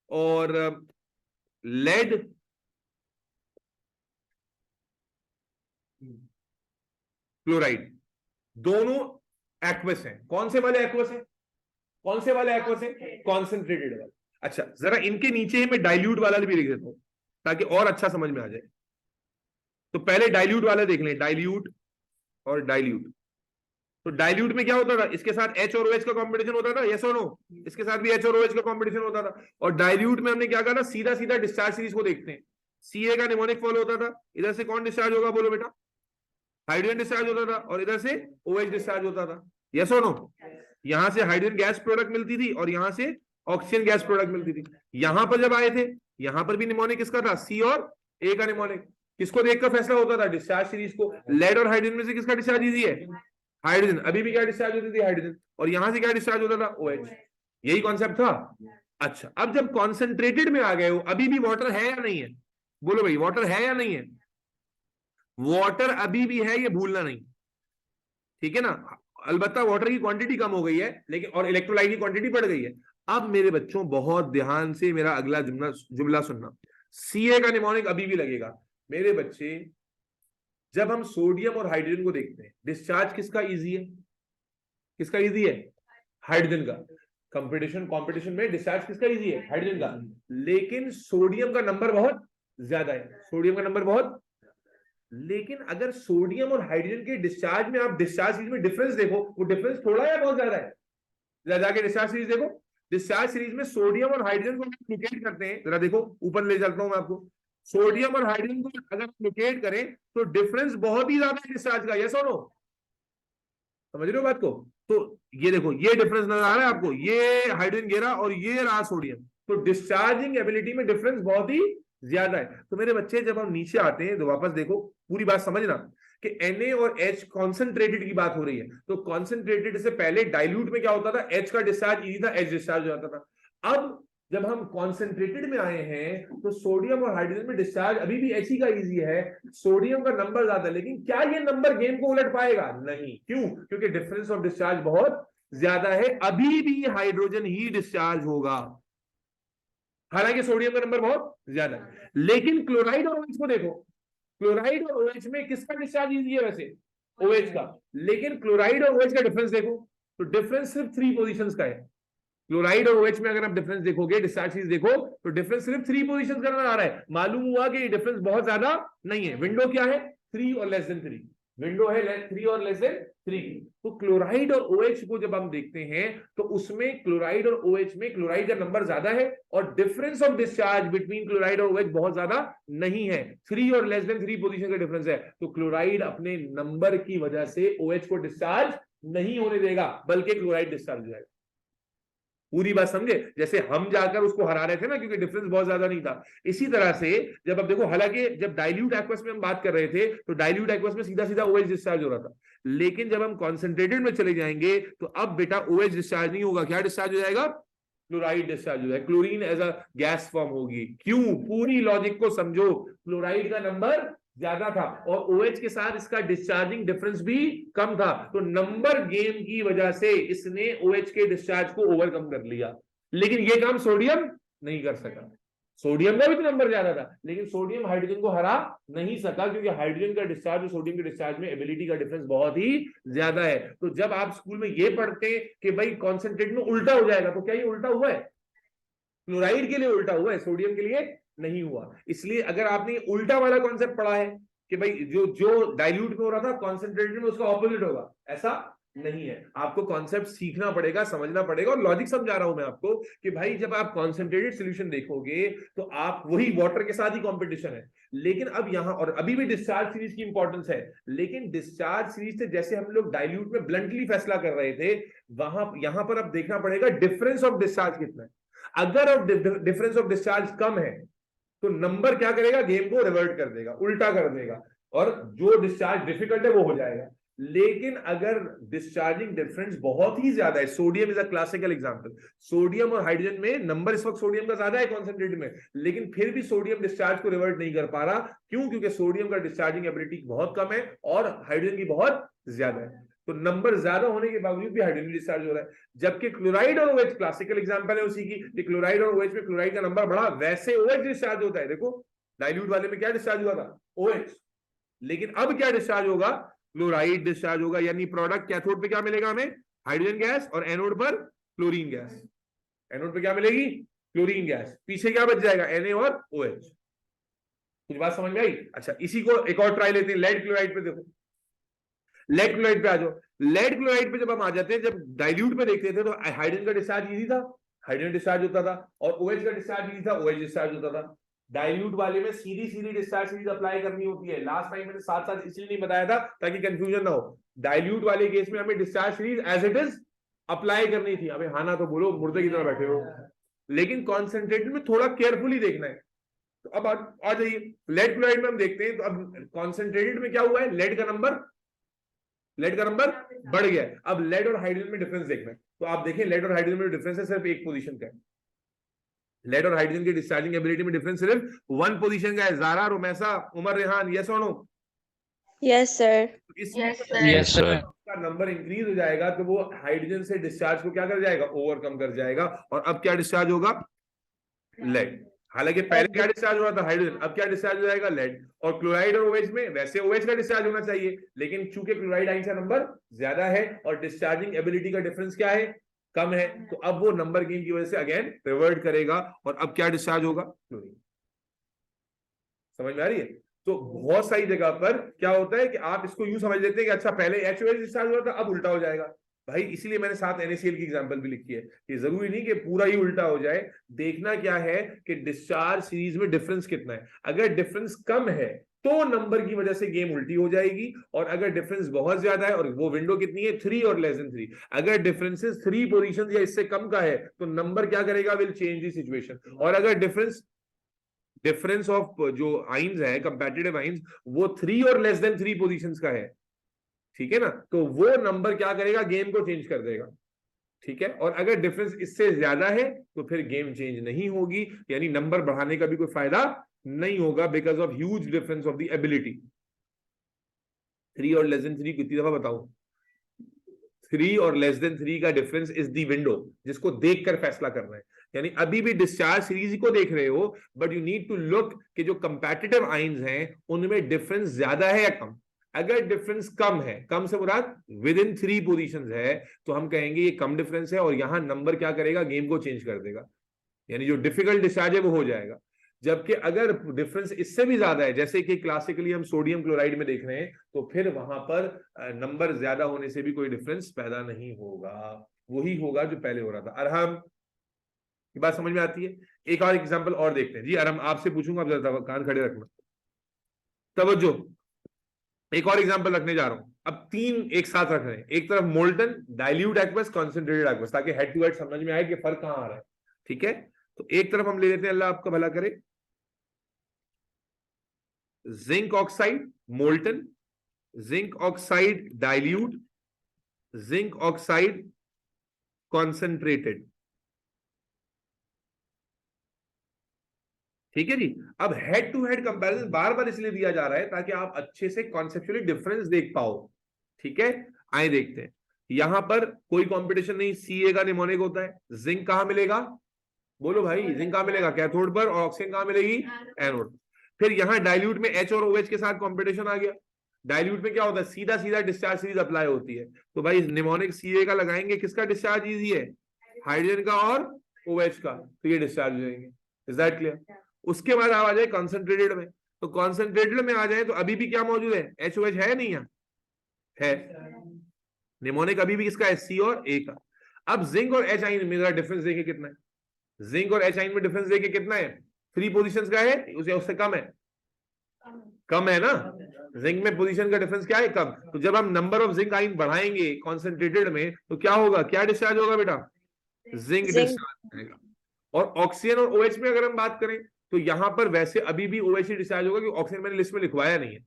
A: और लेड क्लोराइड, दोनों एक्वस हैं। कौन से वाले एक्वस हैं? कौन से वाले एक्वस हैं? कॉन्सेंट्रेटेड वाले। अच्छा जरा इनके नीचे ही मैं डाइल्यूट वाला भी लिख देता हूं ताकि और अच्छा समझ में आ जाए। तो पहले डाइल्यूट वाला देख लें, डाइल्यूट और डाइल्यूट। तो डाइल्यूट में क्या होता था, इसके साथ H और OH का कॉम्पिटिशन होता था, यस और नो? इसके साथ भी H और OH का कॉम्पिटिशन होता था। और डाइल्यूट में हमने क्या कहा, सीधा सीधा डिस्चार्ज सीरीज को देखते हैं। Ca का निमोनिक फॉल होता था, इधर से कौन डिस्चार्ज होगा बोलो बेटा? हाइड्रोजन डिस्चार्ज होता था, और इधर से OH डिस्चार्ज होता था, यस और नो? यहां से हाइड्रोजन गैस प्रोडक्ट मिलती थी और यहां से ऑक्सीजन गैस प्रोडक्ट मिलती थी। यहां पर जब आए थे, यहां पर भी निमोनिक किसका था? C और A का निमोनिक। किसको देखकर फैसला होता था? डिस्चार्ज सीरीज को। लेड और हाइड्रोजन में से किसका डिस्चार्ज इजी है? हाइड्रोजन। अभी भी क्या डिस्चार्ज होती थी? हाइड्रोजन। और यहां से क्या डिस्चार्ज होता था? OH। यही कॉन्सेप्ट था। अच्छा अब जब कॉन्सेंट्रेटेड में आ गए हो, अभी भी वाटर है या नहीं है? बोलो भाई वाटर है या नहीं है? वाटर अभी भी है, ये भूलना नहीं, ठीक है ना। अलबत्ता वाटर की क्वांटिटी कम हो गई है, लेकिन और इलेक्ट्रोलाइट की क्वांटिटी बढ़ गई है। अब मेरे बच्चों बहुत ध्यान से मेरा अगला जुमला जुमला सुनना। सीए का निमोनिक अभी भी लगेगा। मेरे बच्चे, जब हम सोडियम और हाइड्रोजन को देखते हैं, डिस्चार्ज किसका इजी है? किसका इजी है? हाइड्रोजन का। कंपटीशन कंपटीशन में डिस्चार्ज किसका इजी है? हाइड्रोजन का। लेकिन सोडियम का नंबर बहुत ज्यादा है, सोडियम का नंबर बहुत। लेकिन अगर सोडियम और हाइड्रोजन के डिस्चार्ज में आप डिस्चार्ज सीरीज में डिफरेंस देखो, वो डिफरेंस थोड़ा या बहुत ज्यादा है? जाके डिस्चार्ज सीरीज देखो। डिस्चार्ज सीरीज में सोडियम और हाइड्रोजन को लोकेट करते हैं, जरा देखो, ऊपर ले चलता हूं मैं आपको। सोडियम और हाइड्रोजन को अगर लोकेट करें तो डिफरेंस बहुत ही ज्यादा है डिस्चार्ज का, यस और नो? समझ रहे हो बात को? तो ये देखो, ये डिफरेंस नजर आ रहा है आपको, ये हाइड्रोजन घेरा और ये रहा सोडियम। तो डिस्चार्जिंग एबिलिटी में डिफरेंस बहुत ही ज्यादा है। तो मेरे बच्चे, जब हम नीचे आते हैं तो वापस देखो, पूरी बात समझना कि Na और H कॉन्सेंट्रेटेड की बात हो रही है। तो कॉन्सेंट्रेटेड से पहले डाइल्यूट में क्या होता था? H का डिस्चार्ज इजी था, H डिस्चार्ज हो जाता था। अब जब हम कॉन्सेंट्रेटेड में आए हैं तो सोडियम और हाइड्रोजन में डिस्चार्ज अभी भी H का इजी है, सोडियम का नंबर ज्यादा है। लेकिन क्या ये नंबर गेम को उलट पाएगा? नहीं। क्यों? क्योंकि डिफरेंस ऑफ डिस्चार्ज बहुत ज्यादा है, अभी भी हाइड्रोजन ही डिस्चार्ज होगा, हालांकि सोडियम का नंबर बहुत ज्यादा है। लेकिन क्लोराइड और OH को देखो, क्लोराइड और OH में किसका डिस्चार्ज इजी है? वैसे OH का। लेकिन क्लोराइड और OH का डिफरेंस देखो, तो डिफरेंस सिर्फ 3 पोजीशंस का है। क्लोराइड और OH में अगर आप डिफरेंस देखोगे, डिस्चार्ज सीरीज देखो, तो डिफरेंस सिर्फ 3 पोजीशंस का नजर आ रहा है। मालूम हुआ कि डिफरेंस बहुत ज्यादा नहीं है। विंडो क्या है? 3 और लेस देन 3। विंडो है 3 और लेस देन 3 की। तो क्लोराइड और OH को जब हम देखते हैं तो उसमें क्लोराइड और OH में क्लोराइड का नंबर ज्यादा है और difference of discharge between chloride और OH बहुत ज्यादा नहीं है, 3 और लेस देन 3 पोजीशन का डिफरेंस है। तो क्लोराइड अपने नंबर की वजह से OH को डिस्चार्ज नहीं होने देगा, बल्कि क्लोराइड डिस्चार्ज हो जाएगा। पूरी बात समझे? जैसे हम जाकर उसको हरा रहे थे ना, क्योंकि डिफरेंस बहुत ज्यादा नहीं था। इसी तरह से जब अब देखो, हालांकि जब डाइल्यूट एक्वस में हम बात कर रहे थे तो डाइल्यूट एक्वस में सीधा सीधा OH डिस्चार्ज हो रहा था। लेकिन जब हम कॉन्सेंट्रेटेड में चले जाएंगे तो अब बेटा OH डिस्चार्ज नहीं होगा, क्या डिस्चार्ज हो जाएगा? क्लोराइड डिस्चार्ज हो जाएगा। Chlorine as a gas form होगी। क्यों? पूरी लॉजिक को समझो, क्लोराइड का नंबर ज्यादा था और OH के साथ इसका डिस्चार्जिंग डिफरेंस भी कम था, तो नंबर गेम की वजह से इसने OH के डिस्चार्ज को ओवरकम कर लिया। लेकिन ये काम सोडियम नहीं कर सका। सोडियम का भी तो नंबर ज्यादा था, लेकिन सोडियम हाइड्रोजन को हरा नहीं सका, क्योंकि हाइड्रोजन का डिस्चार्ज और सोडियम के डिस्चार्ज में एबिलिटी का डिफरेंस बहुत ही ज्यादा है। तो जब आप स्कूल में ये पढ़ते हैं कि भाई कॉन्सेंट्रेट में उल्टा हो जाएगा, तो क्या ये उल्टा हुआ है? क्लोराइड के लिए उल्टा हुआ है, सोडियम के लिए नहीं हुआ। इसलिए अगर आपने उल्टा वाला कॉन्सेप्ट पढ़ा है कि भाई जो जो डाइल्यूट में हो रहा था कॉन्सेंट्रेटेड में उसका ऑपोजिट होगा, ऐसा नहीं है। आपको कॉन्सेप्ट सीखना पड़ेगा, समझना पड़ेगा। और लॉजिक समझा रहा हूं मैं आपको कि भाई जब आप कॉन्सेंट्रेटेड सॉल्यूशन देखोगे तो आप वही वाटर के साथ ही कंपटीशन है। लेकिन अब यहां, और अभी भी डिस्चार्ज सीरीज की इंपॉर्टेंस है, लेकिन डिस्चार्ज सीरीज से जैसे हम लोग डाइल्यूट में ब्लंटली फैसला कर रहे थे, वहां यहां पर अब देखना पड़ेगा डिफरेंस ऑफ डिस्चार्ज कितना है। अगर अब डिफरेंस ऑफ डिस्चार्ज कम है तो नंबर क्या करेगा? गेम को रिवर्ट कर देगा, उल्टा कर देगा, और जो डिस्चार्ज डिफिकल्ट है वो हो जाएगा। लेकिन अगर डिस्चार्जिंग डिफरेंस बहुत ही ज्यादा है, sodium is a classical example, sodium और हाइड्रोजन में नंबर इस वक्त सोडियम का ज्यादा है कॉन्सेंट्रेट में, लेकिन फिर भी सोडियम डिस्चार्ज को रिवर्ट नहीं कर पा रहा। क्यों? क्योंकि सोडियम का डिस्चार्जिंग एबिलिटी बहुत कम है और हाइड्रोजन की बहुत ज्यादा है। तो नंबर ज्यादा होने के बावजूद भी हाइड्रोजन डिस्चार्ज हो रहा है। जबकि क्लोराइड और OH क्लासिकल एग्जांपल है उसी की, क्लोराइड और OH में क्लोराइड का नंबर बढ़ा, वैसे OH डिस्चार्ज होता है। देखो डाइल्यूट वाले में क्या डिस्चार्ज हुआ था? OH। लेकिन अब क्या डिस्चार्ज होगा? क्लोराइड डिस्चार्ज होगा। यानी प्रोडक्ट कैथोड पे क्या मिलेगा हमें? हाइड्रोजन गैस, और एनोड पर क्लोरीन गैस। एनोड पे क्या मिलेगी? Chlorine gas. पीछे क्या बच जाएगा? Na और OH। कुछ बात समझ में आई? अच्छा, इसी को एक और ट्राई लेते हैं, लेड क्लोराइड पे देखो। लेड क्लोराइड पे आ जाओ। लेड क्लोराइड पे जब हम आ जाते हैं, जब डाइल्यूट पे देखते थे तो हाइड्रोजन का डिस्चार्ज इजी था, हाइड्रोजन डिस्चार्ज होता था, और OH का डिस्चार्ज इजी था, OH डिस्चार्ज होता था। डाइल्यूट वाले में सीधी सीधी डिस्चार्ज सीरीज अप्लाई करनी होती है। लास्ट टाइम मैंने साथ साथ इसलिए नहीं बताया था ताकि कंफ्यूजन ना हो। डाइल्यूट वाले केस में हमें discharge series as it is apply करनी थी। हमें हाँ ना तो बोलो, मुर्दे की तरह बैठे हो। लेकिन कॉन्सेंट्रेटेड में थोड़ा केयरफुली देखना है। तो अब आ जाइए, लेड क्लोराइड में हम देखते हैं। तो अब कॉन्सेंट्रेटेड में क्या हुआ है? लेड का नंबर बढ़ गया है। अब लेड और हाइड्रोजन में डिफरेंस देखना है। तो आप देखें, लेड और हाइड्रोजन में डिफरेंस है सिर्फ एक पोजीशन का है। लेड और हाइड्रोजन की डिस्चार्जिंग एबिलिटी में डिफरेंस सिर्फ 1 पोजीशन का है। जारा, रोमेसा, उमर रेहान, यस और no?
B: Yes sir.
C: Yes sir.
A: का नंबर इंक्रीज हो जाएगा तो वो हाइड्रोजन से डिस्चार्ज को क्या कर जाएगा, ओवरकम कर जाएगा। और अब क्या डिस्चार्ज होगा, लेड। हालांकि पहले क्या डिस्चार्ज हो रहा था, हाइड्रोजन, अब क्या डिस्चार्ज हो जाएगा, लेड। और क्लोराइड और ओएच में वैसे ओएच का डिस्चार्ज होना चाहिए, लेकिन चूंकि क्लोराइड आयन का नंबर ज्यादा है और डिस्चार्जिंग एबिलिटी का डिफरेंस क्या है, कम है, तो अब वो नंबर गेम की वजह से अगेन रिवर्ट करेगा और अब क्या डिस्चार्ज होगा, क्लोरीन। समझ में आ रही है? तो बहुत सारी जगह पर क्या होता है कि आप इसको यूं समझ लेते हैं कि अच्छा पहले एचओएच डिस्चार्ज हो रहा था, अब उल्टा हो जाएगा। भाई इसीलिए मैंने साथ NaCl की एग्जांपल भी लिखी है कि जरूरी नहीं कि पूरा ही उल्टा हो जाए। देखना क्या है कि डिस्चार्ज सीरीज में डिफरेंस कितना है। अगर डिफरेंस कम है तो नंबर की वजह से गेम उल्टी हो जाएगी, और अगर डिफरेंस बहुत ज्यादा है, और वो विंडो कितनी है, 3 और लेस देन 3, अगर डिफरेंसेस 3 पोजीशन या इससे कम का है तो नंबर क्या करेगा, विल चेंज द सिचुएशन। और अगर डिफरेंस ऑफ जो आइंस है, कंपैटिटिव आइंस, वो 3 और लेस देन 3 पोजीशंस का है, ठीक है ना, तो वो नंबर क्या करेगा, गेम को चेंज कर देगा। ठीक है, और अगर डिफरेंस इससे ज्यादा है तो फिर गेम चेंज नहीं होगी, यानी नंबर बढ़ाने का भी कोई फायदा नहीं होगा, because of huge difference of the ability. 3 और लेस देन 3 कितनी दफा बताऊं, 3 और लेस देन 3 का डिफरेंस इज दी विंडो, जिसको देखकर फैसला करना है। यानी अभी भी डिस्चार्ज सीरीज को देख रहे हो, but you need to look कि जो कंपैटिटिव आइंस हैं उनमें डिफरेंस ज्यादा है या कम। अगर डिफरेंस कम है, कम से मुराद विद इन 3 पोजीशंस है, तो हम कहेंगे ये कम डिफरेंस है और यहां नंबर क्या करेगा, गेम को चेंज कर देगा, यानी जो डिफिकल्ट डिस्चार्ज है वो हो जाएगा। जबकि अगर डिफरेंस इससे भी ज्यादा है, जैसे कि क्लासिकली हम सोडियम क्लोराइड में देख रहे हैं, तो फिर वहां पर नंबर ज्यादा होने से भी कोई डिफरेंस पैदा नहीं होगा, वही होगा जो पहले हो रहा था। अरहम की बात समझ में आती है? एक और एग्जांपल और देखते हैं जी। अरहम आपसे पूछूंगा, आप जरा कान खड़े रखना, तवज्जो। एक और एग्जांपल रखने जा रहा हूं, अब 3 एक साथ रख रहे हैं, एक तरफ molten, dilute aqueous, concentrated aqueous, ताकि हेड टू हेड समझ में आए कि फर्क कहां आ रहा है। ठीक है, तो एक तरफ हम ले लेते हैं, अल्लाह आपका भला करे, zinc oxide molten, zinc oxide dilute, zinc oxide concentrated. ठीक है जी। अब हेड टू हेड कंपैरिजन बार बार इसलिए दिया जा रहा है ताकि आप अच्छे से कॉन्सेप्चुअली डिफरेंस देख पाओ। ठीक है, आए देखते हैं। यहां पर कोई कंपटीशन नहीं, Ca का निमोनिक होता है। जिंक कहां मिलेगा, बोलो भाई, जिंक कहां मिलेगा, कैथोड पर, और ऑक्सीजन कहां मिलेगी, एनोड। फिर यहां डाइल्यूट में H और OH के साथ कंपटीशन आ गया। डाइल्यूट में क्या होता है, सीधा सीधा डिस्चार्ज सीरीज अप्लाई होती है, तो भाई निमोनिक Ca का लगाएंगे, किसका डिस्चार्ज इजी है, हाइड्रोजन का और OH का, तो ये डिस्चार्ज हो जाएंगे। Is that clear? उसके बाद आप आ जाए कॉन्सेंट्रेटेड में, तो कॉन्सेंट्रेटेड में आ जाए तो अभी भी क्या मौजूद है, HOH है नहीं है, निमोनिक अभी भी किसका है, C और A का। अब जिंक और H आइन में जरा डिफरेंस देखिए कितना है, जिंक और H आइन में डिफरेंस देखिए कितना है, 3 पोजीशंस का है, उसे उससे कम है, कम है ना। जिंक में पोजीशन का डिफरेंस क्या है, कम। तो जब हम नंबर ऑफ जिंक आइन बढ़ाएंगे कॉन्सेंट्रेटेड में, तो क्या होगा, क्या डिस्चार्ज होगा बेटा, जिंक डिस्चार्ज आएगा। और ऑक्सीजन और OH में अगर हम बात करें, तो यहां पर वैसे अभी भी OH ही डिस्चार्ज होगा, क्योंकि ऑक्सीजन मैंने लिस्ट में लिखवाया नहीं है,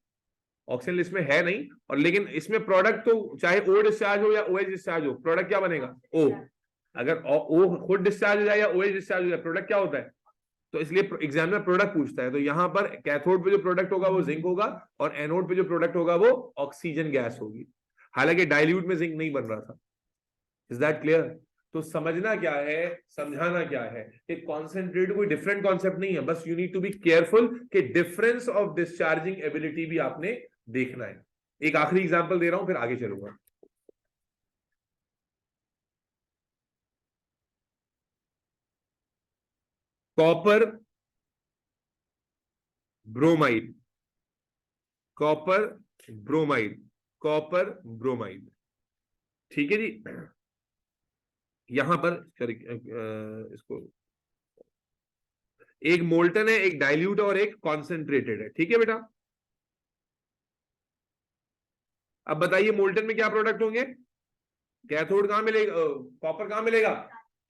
A: ऑक्सीजन लिस्ट में है नहीं। और लेकिन इसमें प्रोडक्ट तो चाहे O डिस्चार्ज हो या OH डिस्चार्ज हो, प्रोडक्ट क्या बनेगा, O। अगर O खुद डिस्चार्ज हो जाए या OH डिस्चार्ज हो जाए, प्रोडक्ट क्या होता है, तो इसलिए एग्जाम में प्रोडक्ट पूछता है। तो यहां पर कैथोड पे जो प्रोडक्ट होगा वो जिंक होगा, और एनोड पे जो प्रोडक्ट होगा वो ऑक्सीजन गैस होगी। हालांकि डाइल्यूट में जिंक नहीं बन रहा था। Is that clear? तो समझना क्या है, समझाना क्या है कि कॉन्सेंट्रेट कोई डिफरेंट कॉन्सेप्ट नहीं है, बस you need to be careful कि डिफरेंस ऑफ डिस्चार्जिंग एबिलिटी भी आपने देखना है। एक आखिरी एग्जांपल दे रहा हूं, फिर आगे चलूंगा। Copper bromide, copper bromide, copper bromide. ठीक है जी। यहां पर इसको, एक मोल्टन है, एक डाइल्यूट और एक कॉन्सेंट्रेटेड है। ठीक है बेटा, अब बताइए मोल्टन में क्या प्रोडक्ट होंगे, कैथोड कहां मिलेगा, कॉपर कहां मिलेगा,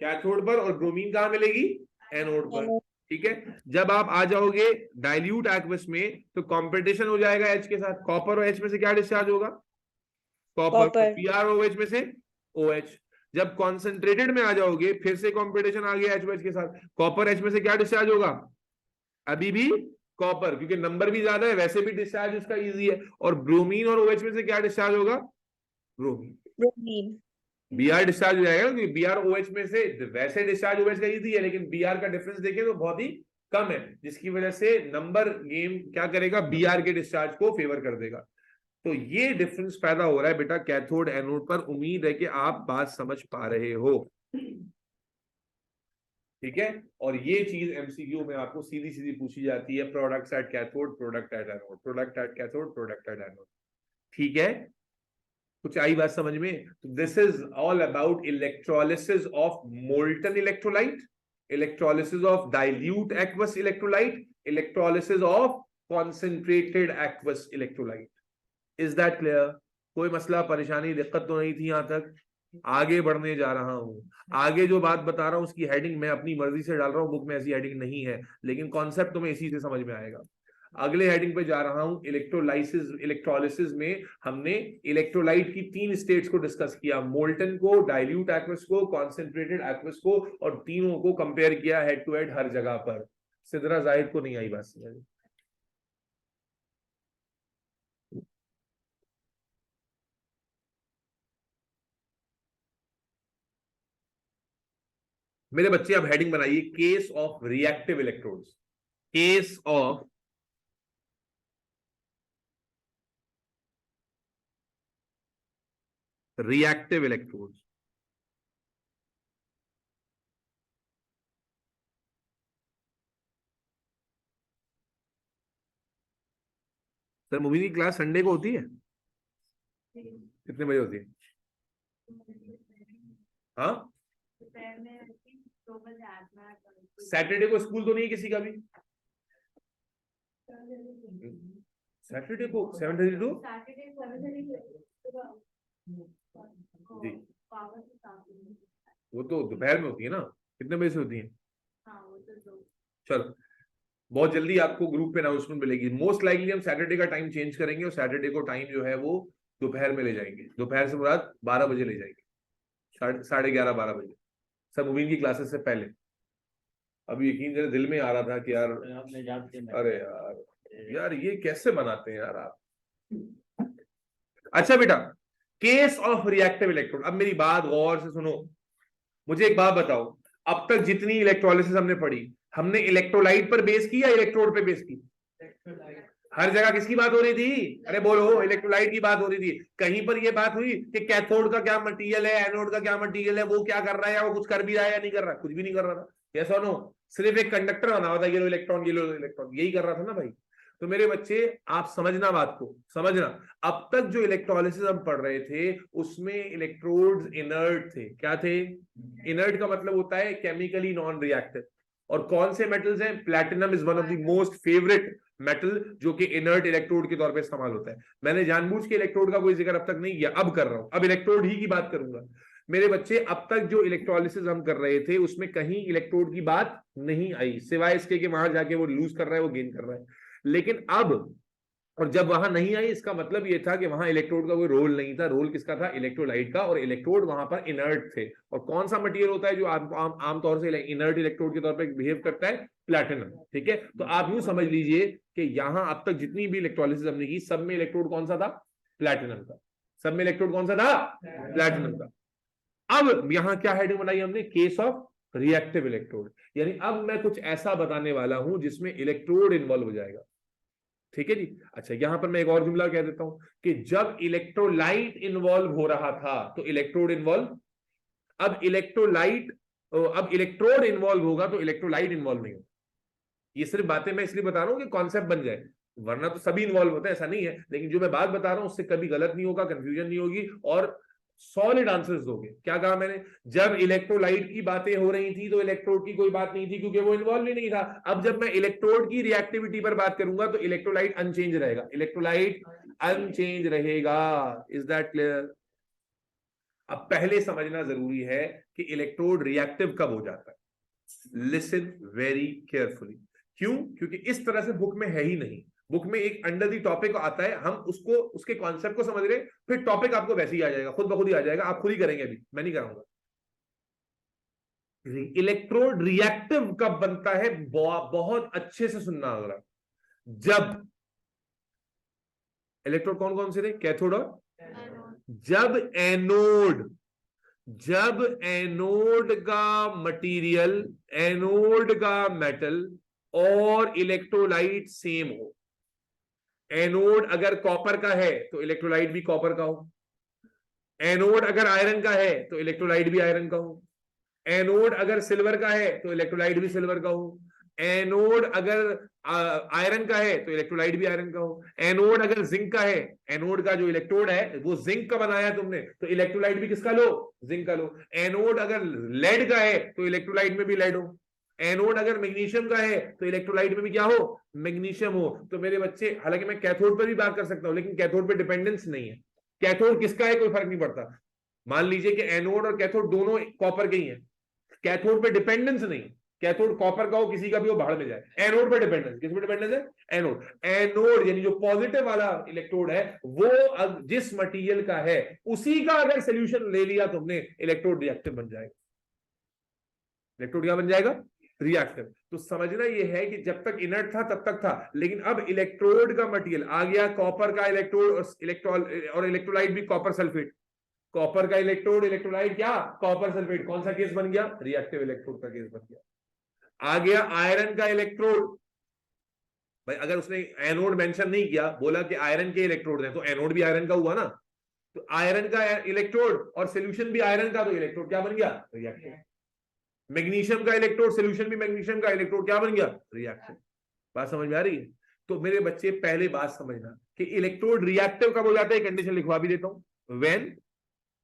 A: कैथोड पर, और ब्रोमीन कहां मिलेगी, एनोड पर। ठीक है, जब आप आ जाओगे डाइल्यूट एक्वस में, तो कंपटीशन हो जाएगा H के साथ, कॉपर और H में से क्या डिस्चार्ज होगा, कॉपर, Pr और OH में से OH। जब कॉन्सेंट्रेटेड में आ जाओगे, फिर से कंपटीशन आ गया HOH के साथ, कॉपर H में से क्या डिस्चार्ज होगा, अभी भी कॉपर, क्योंकि नंबर भी ज्यादा है, वैसे भी डिस्चार्ज उसका इजी है। और ब्रोमीन और OH में से क्या डिस्चार्ज होगा? ब्रोमीन।
B: ब्रोमीन।
A: Br डिस्चार्ज हो जाएगा, क्योंकि Br OH में से वैसे डिस्चार्ज OH का इजी है, लेकिन Br का डिफरेंस देखें तो बहुत ही कम है, जिसकी वजह से नंबर गेम क्या करेगा? Br के डिस्चार्ज को फेवर कर देगा। तो ये डिफरेंस पैदा हो रहा है बेटा कैथोड एनोड पर। उम्मीद है कि आप बात समझ पा रहे हो, ठीक है। और ये चीज MCQ में आपको सीधी सीधी पूछी जाती है, product at cathode, product at anode, product at cathode, product at anode, ठीक है। कुछ आई बात समझ में? तो this is all about electrolysis of molten electrolyte, electrolysis of dilute aqueous electrolyte, electrolysis of concentrated aqueous electrolyte. Is that clear? कोई मसला, परेशानी, दिक्कत तो नहीं थी यहां तक? आगे बढ़ने जा रहा हूं। आगे जो बात बता रहा हूं उसकी हेडिंग मैं अपनी मर्जी से डाल रहा हूं, बुक में ऐसी हेडिंग नहीं है, लेकिन कॉन्सेप्ट तुम्हें इसी से समझ में आएगा। अगले हेडिंग पे जा रहा हूं, इलेक्ट्रोलाइसिस। इलेक्ट्रोलिसिस में हमने इलेक्ट्रोलाइट की 3 स्टेट्स को डिस्कस किया, मोल्टन को, डाइल्यूट एक्वस को, कॉन्सेंट्रेटेड एक्वस को, और तीनों को कंपेयर किया हेड टू हेड हर जगह पर। सिद्रा जाहिद को नहीं आई बात समझ? मेरे बच्चे अब हेडिंग बनाइए, case of reactive electrodes. Case of reactive electrodes. Sir movie की क्लास संडे को होती है? कितने बजे होती है? हाँ, सैटरडे को स्कूल तो नहीं है किसी का भी? सैटरडे को 7:32 जी, वो तो दोपहर में होती है ना। कितने बजे से होती है? चलो, बहुत जल्दी आपको ग्रुप पे अनाउंसमेंट मिलेगी। मोस्ट लाइकली हम सैटरडे का टाइम चेंज करेंगे और सैटरडे को टाइम जो है वो दोपहर में ले जाएंगे। दोपहर से मुराद 12 बजे ले जाएंगे, 11:30-12 बजे, सब मुबीन की क्लासेस से पहले। अभी यकीन जरा दिल में आ रहा था कि यार, अरे यार ये कैसे बनाते हैं यार आप। अच्छा बेटा, केस ऑफ रिएक्टिव इलेक्ट्रोड। अब मेरी बात गौर से सुनो, मुझे एक बात बताओ, अब तक जितनी इलेक्ट्रोलिसिस हमने पढ़ी, हमने इलेक्ट्रोलाइट पर बेस की या इलेक्ट्रोड पे बेस की? हर जगह किसकी बात हो रही थी? अरे बोलो, इलेक्ट्रोलाइट की बात हो रही थी। कहीं पर यह बात हुई कि कैथोड का क्या मटेरियल है, एनोड का क्या मटेरियल है, वो क्या कर रहा है, या वो कुछ कर भी रहा है या नहीं कर रहा? कुछ भी नहीं कर रहा था। यस और नो? सिर्फ एक कंडक्टर बना हुआ था, ये लो इलेक्ट्रॉन, ये लो इलेक्ट्रॉन, यही कर रहा था ना भाई। तो मेरे बच्चे आप समझना, बात को समझना। अब तक जो इलेक्ट्रोलिसिस हम पढ़ रहे थे उसमें इलेक्ट्रोड्स इनर्ट थे। क्या थे? इनर्ट का मतलब होता है केमिकली नॉन रिएक्टिव। और कौन से मेटल्स हैं? Platinum is one of the most favourite metal, जो कि इनर्ट इलेक्ट्रोड के तौर पे इस्तेमाल होता है। मैंने जानबूझ के इलेक्ट्रोड का कोई जिक्र अब तक नहीं किया, अब कर रहा हूं, अब इलेक्ट्रोड ही की बात करूंगा। मेरे बच्चे, अब तक जो इलेक्ट्रोलिसिस हम कर रहे थे उसमें कहीं इलेक्ट्रोड की बात नहीं आई, सिवाय इसके कि वहां जाके वो लूज कर रहा है, वो गेन कर रहा है। लेकिन अब, और जब वहां नहीं आई, इसका मतलब ये था कि वहां इलेक्ट्रोड का कोई रोल नहीं था। रोल किसका था? इलेक्ट्रोलाइट का। और इलेक्ट्रोड वहां पर इनर्ट थे। और कौन सा मटेरियल होता है जो आमतौर से इनर्ट इलेक्ट्रोड के तौर पर बिहेव करता है? प्लैटिनम। ठीक है, तो आप यूं समझ लीजिए कि यहां अब तक जितनी भी इलेक्ट्रोलिसिस हमने की, सब में इलेक्ट्रोड कौन सा था? प्लैटिनम का। सब में इलेक्ट्रोड कौन सा था? प्लैटिनम का। अब यहां क्या हेडिंग बनाई हमने? Case of reactive electrode. यानी अब मैं कुछ ऐसा बताने वाला हूं जिसमें इलेक्ट्रोड इन्वॉल्व हो जाएगा। ठीक है जी। अच्छा, यहां पर मैं एक और जुमला कह देता हूं कि जब इलेक्ट्रोलाइट इन्वॉल्व हो रहा था तो इलेक्ट्रोड इन्वॉल्व, अब इलेक्ट्रोड इन्वॉल्व होगा तो इलेक्ट्रोलाइट इन्वॉल्व नहीं होगा। ये सिर्फ बातें मैं इसलिए बता रहा हूं कि कॉन्सेप्ट बन जाए, वरना तो सभी इन्वॉल्व होते हैं, ऐसा नहीं है। लेकिन जो मैं बात बता रहा हूं उससे कभी गलत नहीं होगा, कंफ्यूजन नहीं होगी, और सॉलिड आंसर्स दोगे। क्या कहा मैंने? जब इलेक्ट्रोलाइट की बातें हो रही थी तो इलेक्ट्रोड की कोई बात नहीं थी, क्योंकि वो इन्वॉल्व ही नहीं था। अब जब मैं इलेक्ट्रोड की रिएक्टिविटी पर बात करूंगा तो इलेक्ट्रोलाइट अनचेंज रहेगा, इलेक्ट्रोलाइट अनचेंज रहेगा। Is that clear? अब पहले समझना जरूरी है कि इलेक्ट्रोड रिएक्टिव कब हो जाता है। Listen very carefully. क्यों? क्योंकि इस तरह से बुक में है ही नहीं। बुक में एक अंडर दी टॉपिक आता है, हम उसको, उसके कॉन्सेप्ट को समझ रहे, फिर टॉपिक आपको वैसे ही आ जाएगा, खुद ब खुद ही आ जाएगा। आप खुद ही करेंगे, अभी मैं नहीं कराऊंगा। इलेक्ट्रोड रिएक्टिव कब बनता है? बहुत अच्छे से सुनना होगा। जब इलेक्ट्रोड कौन कौन से थे, कैथोड और जब एनोड का मटेरियल, एनोड का मेटल और इलेक्ट्रोलाइट सेम हो। एनोड अगर कॉपर का है तो इलेक्ट्रोलाइट भी कॉपर का हो, एनोड अगर आयरन का है तो इलेक्ट्रोलाइट भी आयरन का हो, एनोड अगर सिल्वर का है तो इलेक्ट्रोलाइट भी सिल्वर का हो, एनोड अगर आयरन का है तो इलेक्ट्रोलाइट भी आयरन का हो, एनोड अगर जिंक का है, एनोड का जो इलेक्ट्रोड है वो जिंक का बनाया तुमने तो इलेक्ट्रोलाइट भी किसका लो, जिंक का लो। एनोड अगर लेड का है तो इलेक्ट्रोलाइट में भी लेड हो, एनोड अगर मैग्नीशियम का है तो इलेक्ट्रोलाइट में भी क्या हो, मैग्नीशियम हो। तो मेरे बच्चे, हालांकि मैं कैथोड पर भी बात कर सकता हूं लेकिन कैथोड पर डिपेंडेंस नहीं है, कैथोड किसका है कोई फर्क नहीं पड़ता। मान लीजिए कि एनोड और कैथोड दोनों कॉपर के ही हैं, कैथोड पे डिपेंडेंस नहीं, कैथोड कॉपर का हो किसी का भी हो भाड़ में जाए। एनोड पे डिपेंडेंस, किस पे डिपेंडेंस है, एनोड। एनोड यानी जो पॉजिटिव वाला इलेक्ट्रोड है वो जिस मटेरियल का है उसी का अगर सोल्यूशन ले लिया तुमने, इलेक्ट्रोड रिएक्टिव बन जाएगा। इलेक्ट्रोड क्या बन जाएगा, रिएक्टिव। तो समझना ये है कि जब तक इनर्ट था तब तक था, लेकिन अब इलेक्ट्रोड का मटेरियल आ गया, कॉपर का इलेक्ट्रोड और इलेक्ट्रोलाइट भी कॉपर सल्फेट, कॉपर का इलेक्ट्रोड, इलेक्ट्रोलाइट क्या, कॉपर सल्फेट। कौन सा केस बन गया, रिएक्टिव इलेक्ट्रोड का केस बन गया। आ गया आयरन का इलेक्ट्रोड, भाई अगर उसने एनोड मेंशन नहीं किया, बोला कि आयरन के इलेक्ट्रोड हैं तो एनोड भी आयरन का हुआ ना, तो आयरन का इलेक्ट्रोड और सोल्यूशन भी आयरन का, तो इलेक्ट्रोड क्या बन गया, रिएक्टिव। मैग्नीशियम का इलेक्ट्रोड, सोल्यूशन भी मैग्नीशियम का, इलेक्ट्रोड क्या बन गया, रिएक्टिव। बात समझ में आ रही है। तो मेरे बच्चे पहले बात समझना कि इलेक्ट्रोड रिएक्टिव कब हो जाता है, कंडीशन लिखवा भी देता हूं। व्हेन,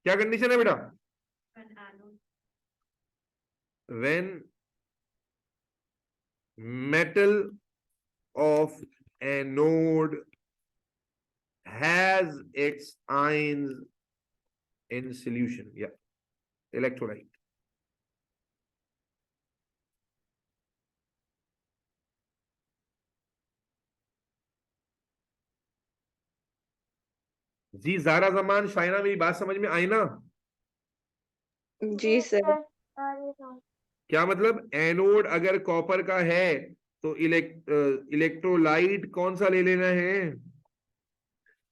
A: क्या कंडीशन है बेटा, when metal of anode has its ions in solution, yeah, electrolyte। जी जारा जमान शाइना, मेरी बात समझ में आई ना।
B: जी सर।
A: क्या मतलब, एनोड अगर कॉपर का है तो इलेक्ट्रोलाइट कौन सा ले लेना है,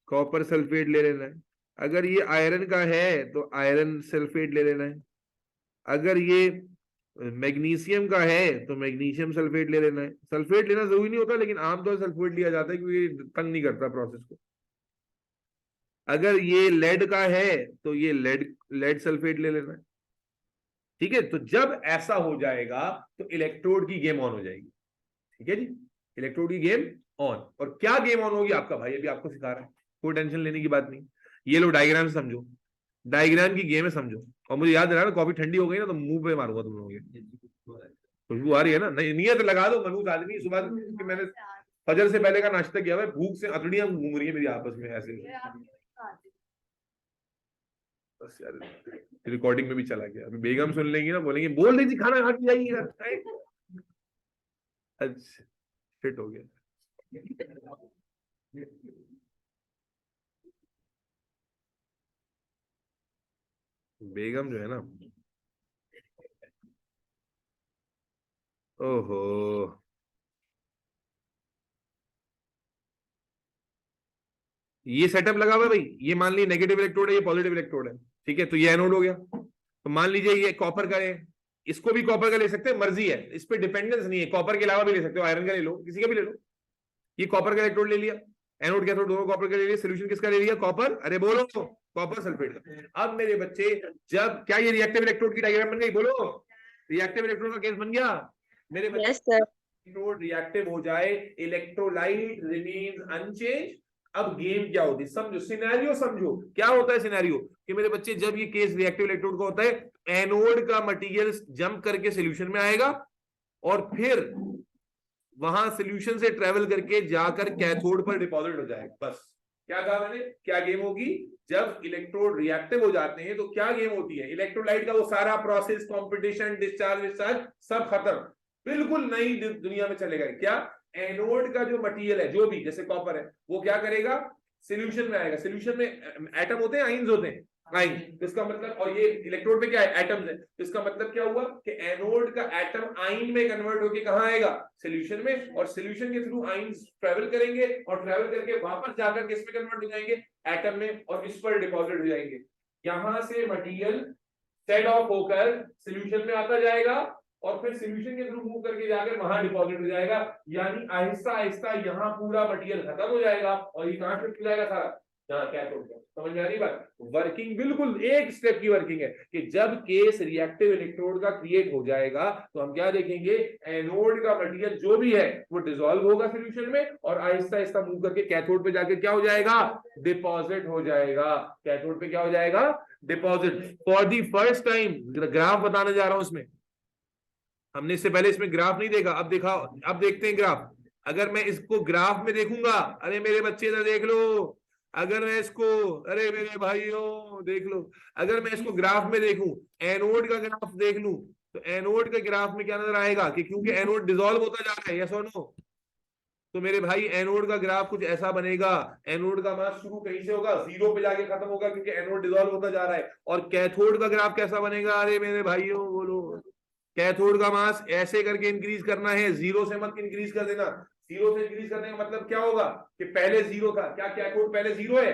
A: कॉपर सल्फेट ले लेना है। अगर ये आयरन का है तो आयरन सल्फेट ले लेना है। अगर ये मैग्नीशियम का है तो मैग्नीशियम सल्फेट ले लेना है। सल्फेट लेना जरूरी नहीं होता लेकिन आमतौर पर सल्फेट लिया जाता है क्योंकि तंग नहीं करता प्रोसेस को। अगर ये लेड का है तो ये लेड सल्फेट ले लेना है। ठीक है, तो जब ऐसा हो जाएगा तो इलेक्ट्रोड की गेम ऑन हो जाएगी। ठीक है जी, इलेक्ट्रोड की गेम ऑन। और क्या गेम ऑन होगी, आपका भाई अभी आपको सिखा रहा है, कोई टेंशन लेने की बात नहीं। ये लो डायग्राम समझो, डायग्राम की गेम है समझो। और मुझे याद रहा ना, कॉफी ठंडी हो गई ना तो मुंह पे मारूंगा तुम लोगों के। खुशबू आ रही है ना, नहीं नियत लगा दो। मनूज आदमी, सुबह कि मैंने फजर से पहले का नाश्ता किया हुआ है, भूख से अतड़ियां घूम रही है मेरी आपस में ऐसे। बस यार रिकॉर्डिंग में भी चला गया, अभी बेगम सुन लेंगी ना, बोलेंगे बोल रही थी खाना खा के जाइएगा। अच्छा फिट हो गया। बेगम जो है ना, ओहो, ये सेटअप लगा हुआ है भाई। ये मान लीजिए नेगेटिव इलेक्ट्रोड है, ये पॉजिटिव इलेक्ट्रोड है। ठीक है, तो ये एनोड हो गया। तो मान लीजिए ये कॉपर का है, इसको भी कॉपर का ले सकते हैं, मर्जी है, इस पर डिपेंडेंस नहीं है। कॉपर के अलावा भी ले सकते हो, आयरन का ले लो, किसी का भी ले लो। ये कॉपर का इलेक्ट्रोड ले लिया, एनोड कैथोड दोनों कॉपर का ले लिया। सोल्यूशन किसका ले लिया, कॉपर, अरे बोलो, कॉपर सल्फेट का। अब मेरे बच्चे, जब क्या ये रिएक्टिव इलेक्ट्रोड की डायग्राम बन गई, बोलो, रिएक्टिव इलेक्ट्रोड का केस बन गया मेरे बच्चे।
B: Yes sir.
A: इलेक्ट्रोड रिएक्टिव हो जाए, इलेक्ट्रोलाइट रिमेन्स अनचेंज। अब गेम क्या होती है समझो, सिनेरियो समझो। क्या होता है सिनेरियो, कि मेरे बच्चे जब ये केस रिएक्टिव इलेक्ट्रोड का होता है, एनोड का मटेरियल जंप करके सॉल्यूशन में आएगा और फिर वहां सॉल्यूशन से ट्रेवल करके जाकर कैथोड पर डिपॉजिट हो जाएगा। बस क्या कहा मैंने, क्या गेम होगी, जब इलेक्ट्रोड रिएक्टिव हो जाते हैं तो क्या गेम होती है, इलेक्ट्रोलाइट का वो सारा प्रोसेस, कंपटीशन, डिस्चार्ज सब खत्म, बिल्कुल नई दुनिया में चलेगा। क्या, एनोड का जो मटेरियल है, जो भी जैसे कॉपर है, वो क्या करेगा, सॉल्यूशन में आएगा। सॉल्यूशन में एटम होते हैं, आइंस होते हैं। आइन। तो इसका मतलब, और ये इलेक्ट्रोड पे क्या है, एटम्स है, तो इसका मतलब क्या हुआ कि एनोड का एटम आइन में कन्वर्ट होके कहां आएगा, सॉल्यूशन में, और सॉल्यूशन के थ्रू आइंस ट्रेवल करेंगे और ट्रेवल करके वापस जाकर किस में कन्वर्ट हो जाएंगे, एटम में, और इस पर डिपॉजिट हो जाएंगे। यहां से मटेरियल सेट ऑफ होकर सॉल्यूशन में आता जाएगा और फिर सॉल्यूशन के थ्रू मूव करके जाकर वहां डिपॉजिट हो जाएगा। यानी आहिस्ता आहिस्ता यहाँ पूरा मटेरियल खत्म हो जाएगा और ये कहां शिफ्ट हो जाएगा सारा, यहाँ कैथोड पे। समझ में आ रही बात? वर्किंग बिल्कुल एक स्टेप की वर्किंग है कि जब केस रिएक्टिव इलेक्ट्रोड का क्रिएट हो जाएगा तो हम क्या देखेंगे, एनोड का मटेरियल जो भी है वो डिसॉल्व होगा सॉल्यूशन में और आहिस्ता आहिस्ता मूव करके कैथोड पे जाके क्या हो जाएगा, डिपॉजिट हो जाएगा। कैथोड पे क्या हो जाएगा, deposit. For the first time graph बताने जा रहा हूं इसमें, हमने इससे पहले इसमें ग्राफ नहीं देखा, अब देखा, अब देखते हैं ग्राफ। अगर मैं इसको ग्राफ में देखूंगा, अरे मेरे बच्चे इधर देख लो, अगर मैं इसको, अरे मेरे भाइयों देख लो, अगर मैं इसको ग्राफ में देखूं, एनोड का ग्राफ देख लूं, तो एनोड के ग्राफ में क्या नजर आएगा कि क्योंकि एनोड डिसॉल्व होता जा रहा है, यस और नो, तो मेरे भाई एनोड का ग्राफ कुछ ऐसा बनेगा, एनोड का मास शुरू कहीं से होगा, जीरो पे जाके खत्म होगा क्योंकि एनोड डिसॉल्व होता जा रहा है। और कैथोड का ग्राफ कैसा बनेगा, अरे मेरे भाइयों बोलो, कैथोड का मास ऐसे करके इंक्रीज करना है, जीरो से मत इंक्रीज कर देना। जीरो से इंक्रीज करने का मतलब क्या होगा कि पहले जीरो था, क्या कैथोड पहले जीरो है,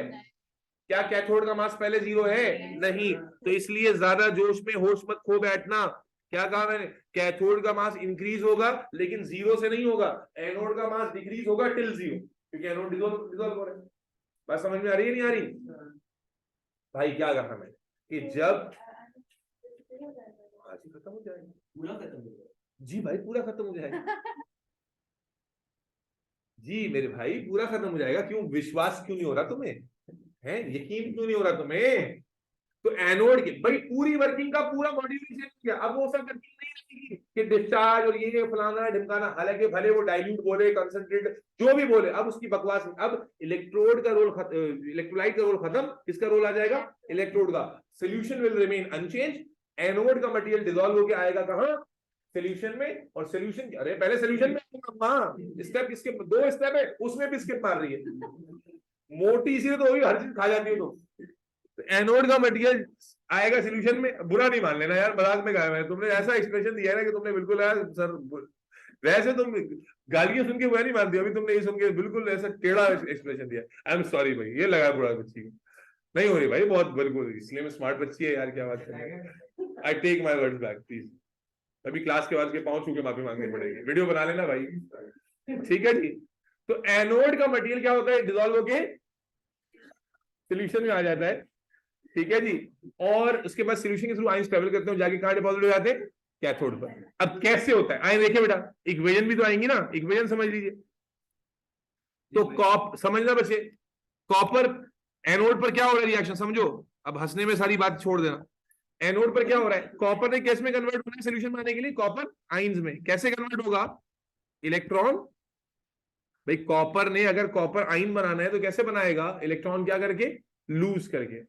A: क्या कैथोड का मास पहले जीरो है, नहीं। तो इसलिए ज्यादा जोश में होश मत खो बैठना। क्या कहा मैंने, कैथोड का मास इंक्रीज होगा लेकिन जीरो से नहीं होगा, एनोड का मास डिक्रीज होगा टिल जीरो, क्योंकि एनोड डिसॉल्व हो रहा है। बात समझ में आ रही है, नहीं आ रही? भाई क्या कहा मैंने कि जब आज ही खत्म हो जाएगा, पूरा खत्म हो जाएगा जी भाई, पूरा खत्म हो जाएगा जी मेरे भाई, पूरा खत्म हो जाएगा। क्यों विश्वास क्यों नहीं हो रहा तुम्हें, है यकीन क्यों नहीं हो रहा तुम्हें? तो एनोड के भाई पूरी वर्किंग का पूरा मॉड्यूल ही चेंज किया। अब वो सब वर्किंग नहीं रहेगी कि डिस्चार्ज और ये फलाना ढिमकाना, हालांकि भले वो डाइल्यूट बोले, कंसंट्रेट जो भी बोले, अब उसकी बकवास। अब इलेक्ट्रोड का रोल, इलेक्ट्रोलाइट का रोल खत्म, किसका रोल आ जाएगा, इलेक्ट्रोड का। Solution will remain unchanged, anode का मटेरियल डिसॉल्व होकर आएगा कहां, सोल्यूशन में। और सोल्यूशन, अरे पहले सोल्यूशन में स्टेप, इसके दो स्टेप है, उसमें भी स्किप मार रही है, मोटी सी तो हर चीज खा जाती है। तो एनोड का मटेरियल आएगा सोल्यूशन में, बुरा नहीं मान लेना यार, मजाक में गाया मैंने, तुमने ऐसा एक्सप्रेशन दिया है ना कि तुमने बिल्कुल यार सर, वैसे तुम गालियां सुन के वो नहीं मानती, अभी तुमने ये सुन के बिल्कुल ऐसा टेढ़ा एक्सप्रेशन दिया। आई एम सॉरी भाई, ये लगा बुरा बच्ची को, नहीं हो रही भाई, बहुत बिल्कुल, इसलिए मैं स्मार्ट बच्ची है यार, क्या बात कर, I take my words back please. अभी क्लास के बाद के पांव छू के माफी मांगनी पड़ेगी, वीडियो बना लेना भाई, ठीक है जी। तो एनोड का मटेरियल क्या होता है, डिसॉल्व होके सोल्यूशन में आ जाता है, ठीक है जी। और उसके बाद सोल्यूशन के थ्रू आयंस ट्रेवल करते हैं, जाके कहां डिपॉजिट हो जाते हैं, कैथोड पर। अब कैसे होता है, आए देखिए बेटा, इक्वेशन भी तो आएंगी ना, इक्वेशन समझ लीजिए। तो कॉप समझना बच्चे, कॉपर एनोड पर क्या हो रहा है रिएक्शन, समझो, अब हंसने में सारी बात छोड़ देना। एनोड पर क्या हो रहा है, कॉपर ने कैसे में कन्वर्ट होना है सोल्यूशन में आने के लिए, कॉपर आइंस में। कैसे कन्वर्ट होगा, इलेक्ट्रॉन, भाई कॉपर ने अगर कॉपर आइन बनाना है तो कैसे बनाएगा, इलेक्ट्रॉन क्या करके, लूज करके।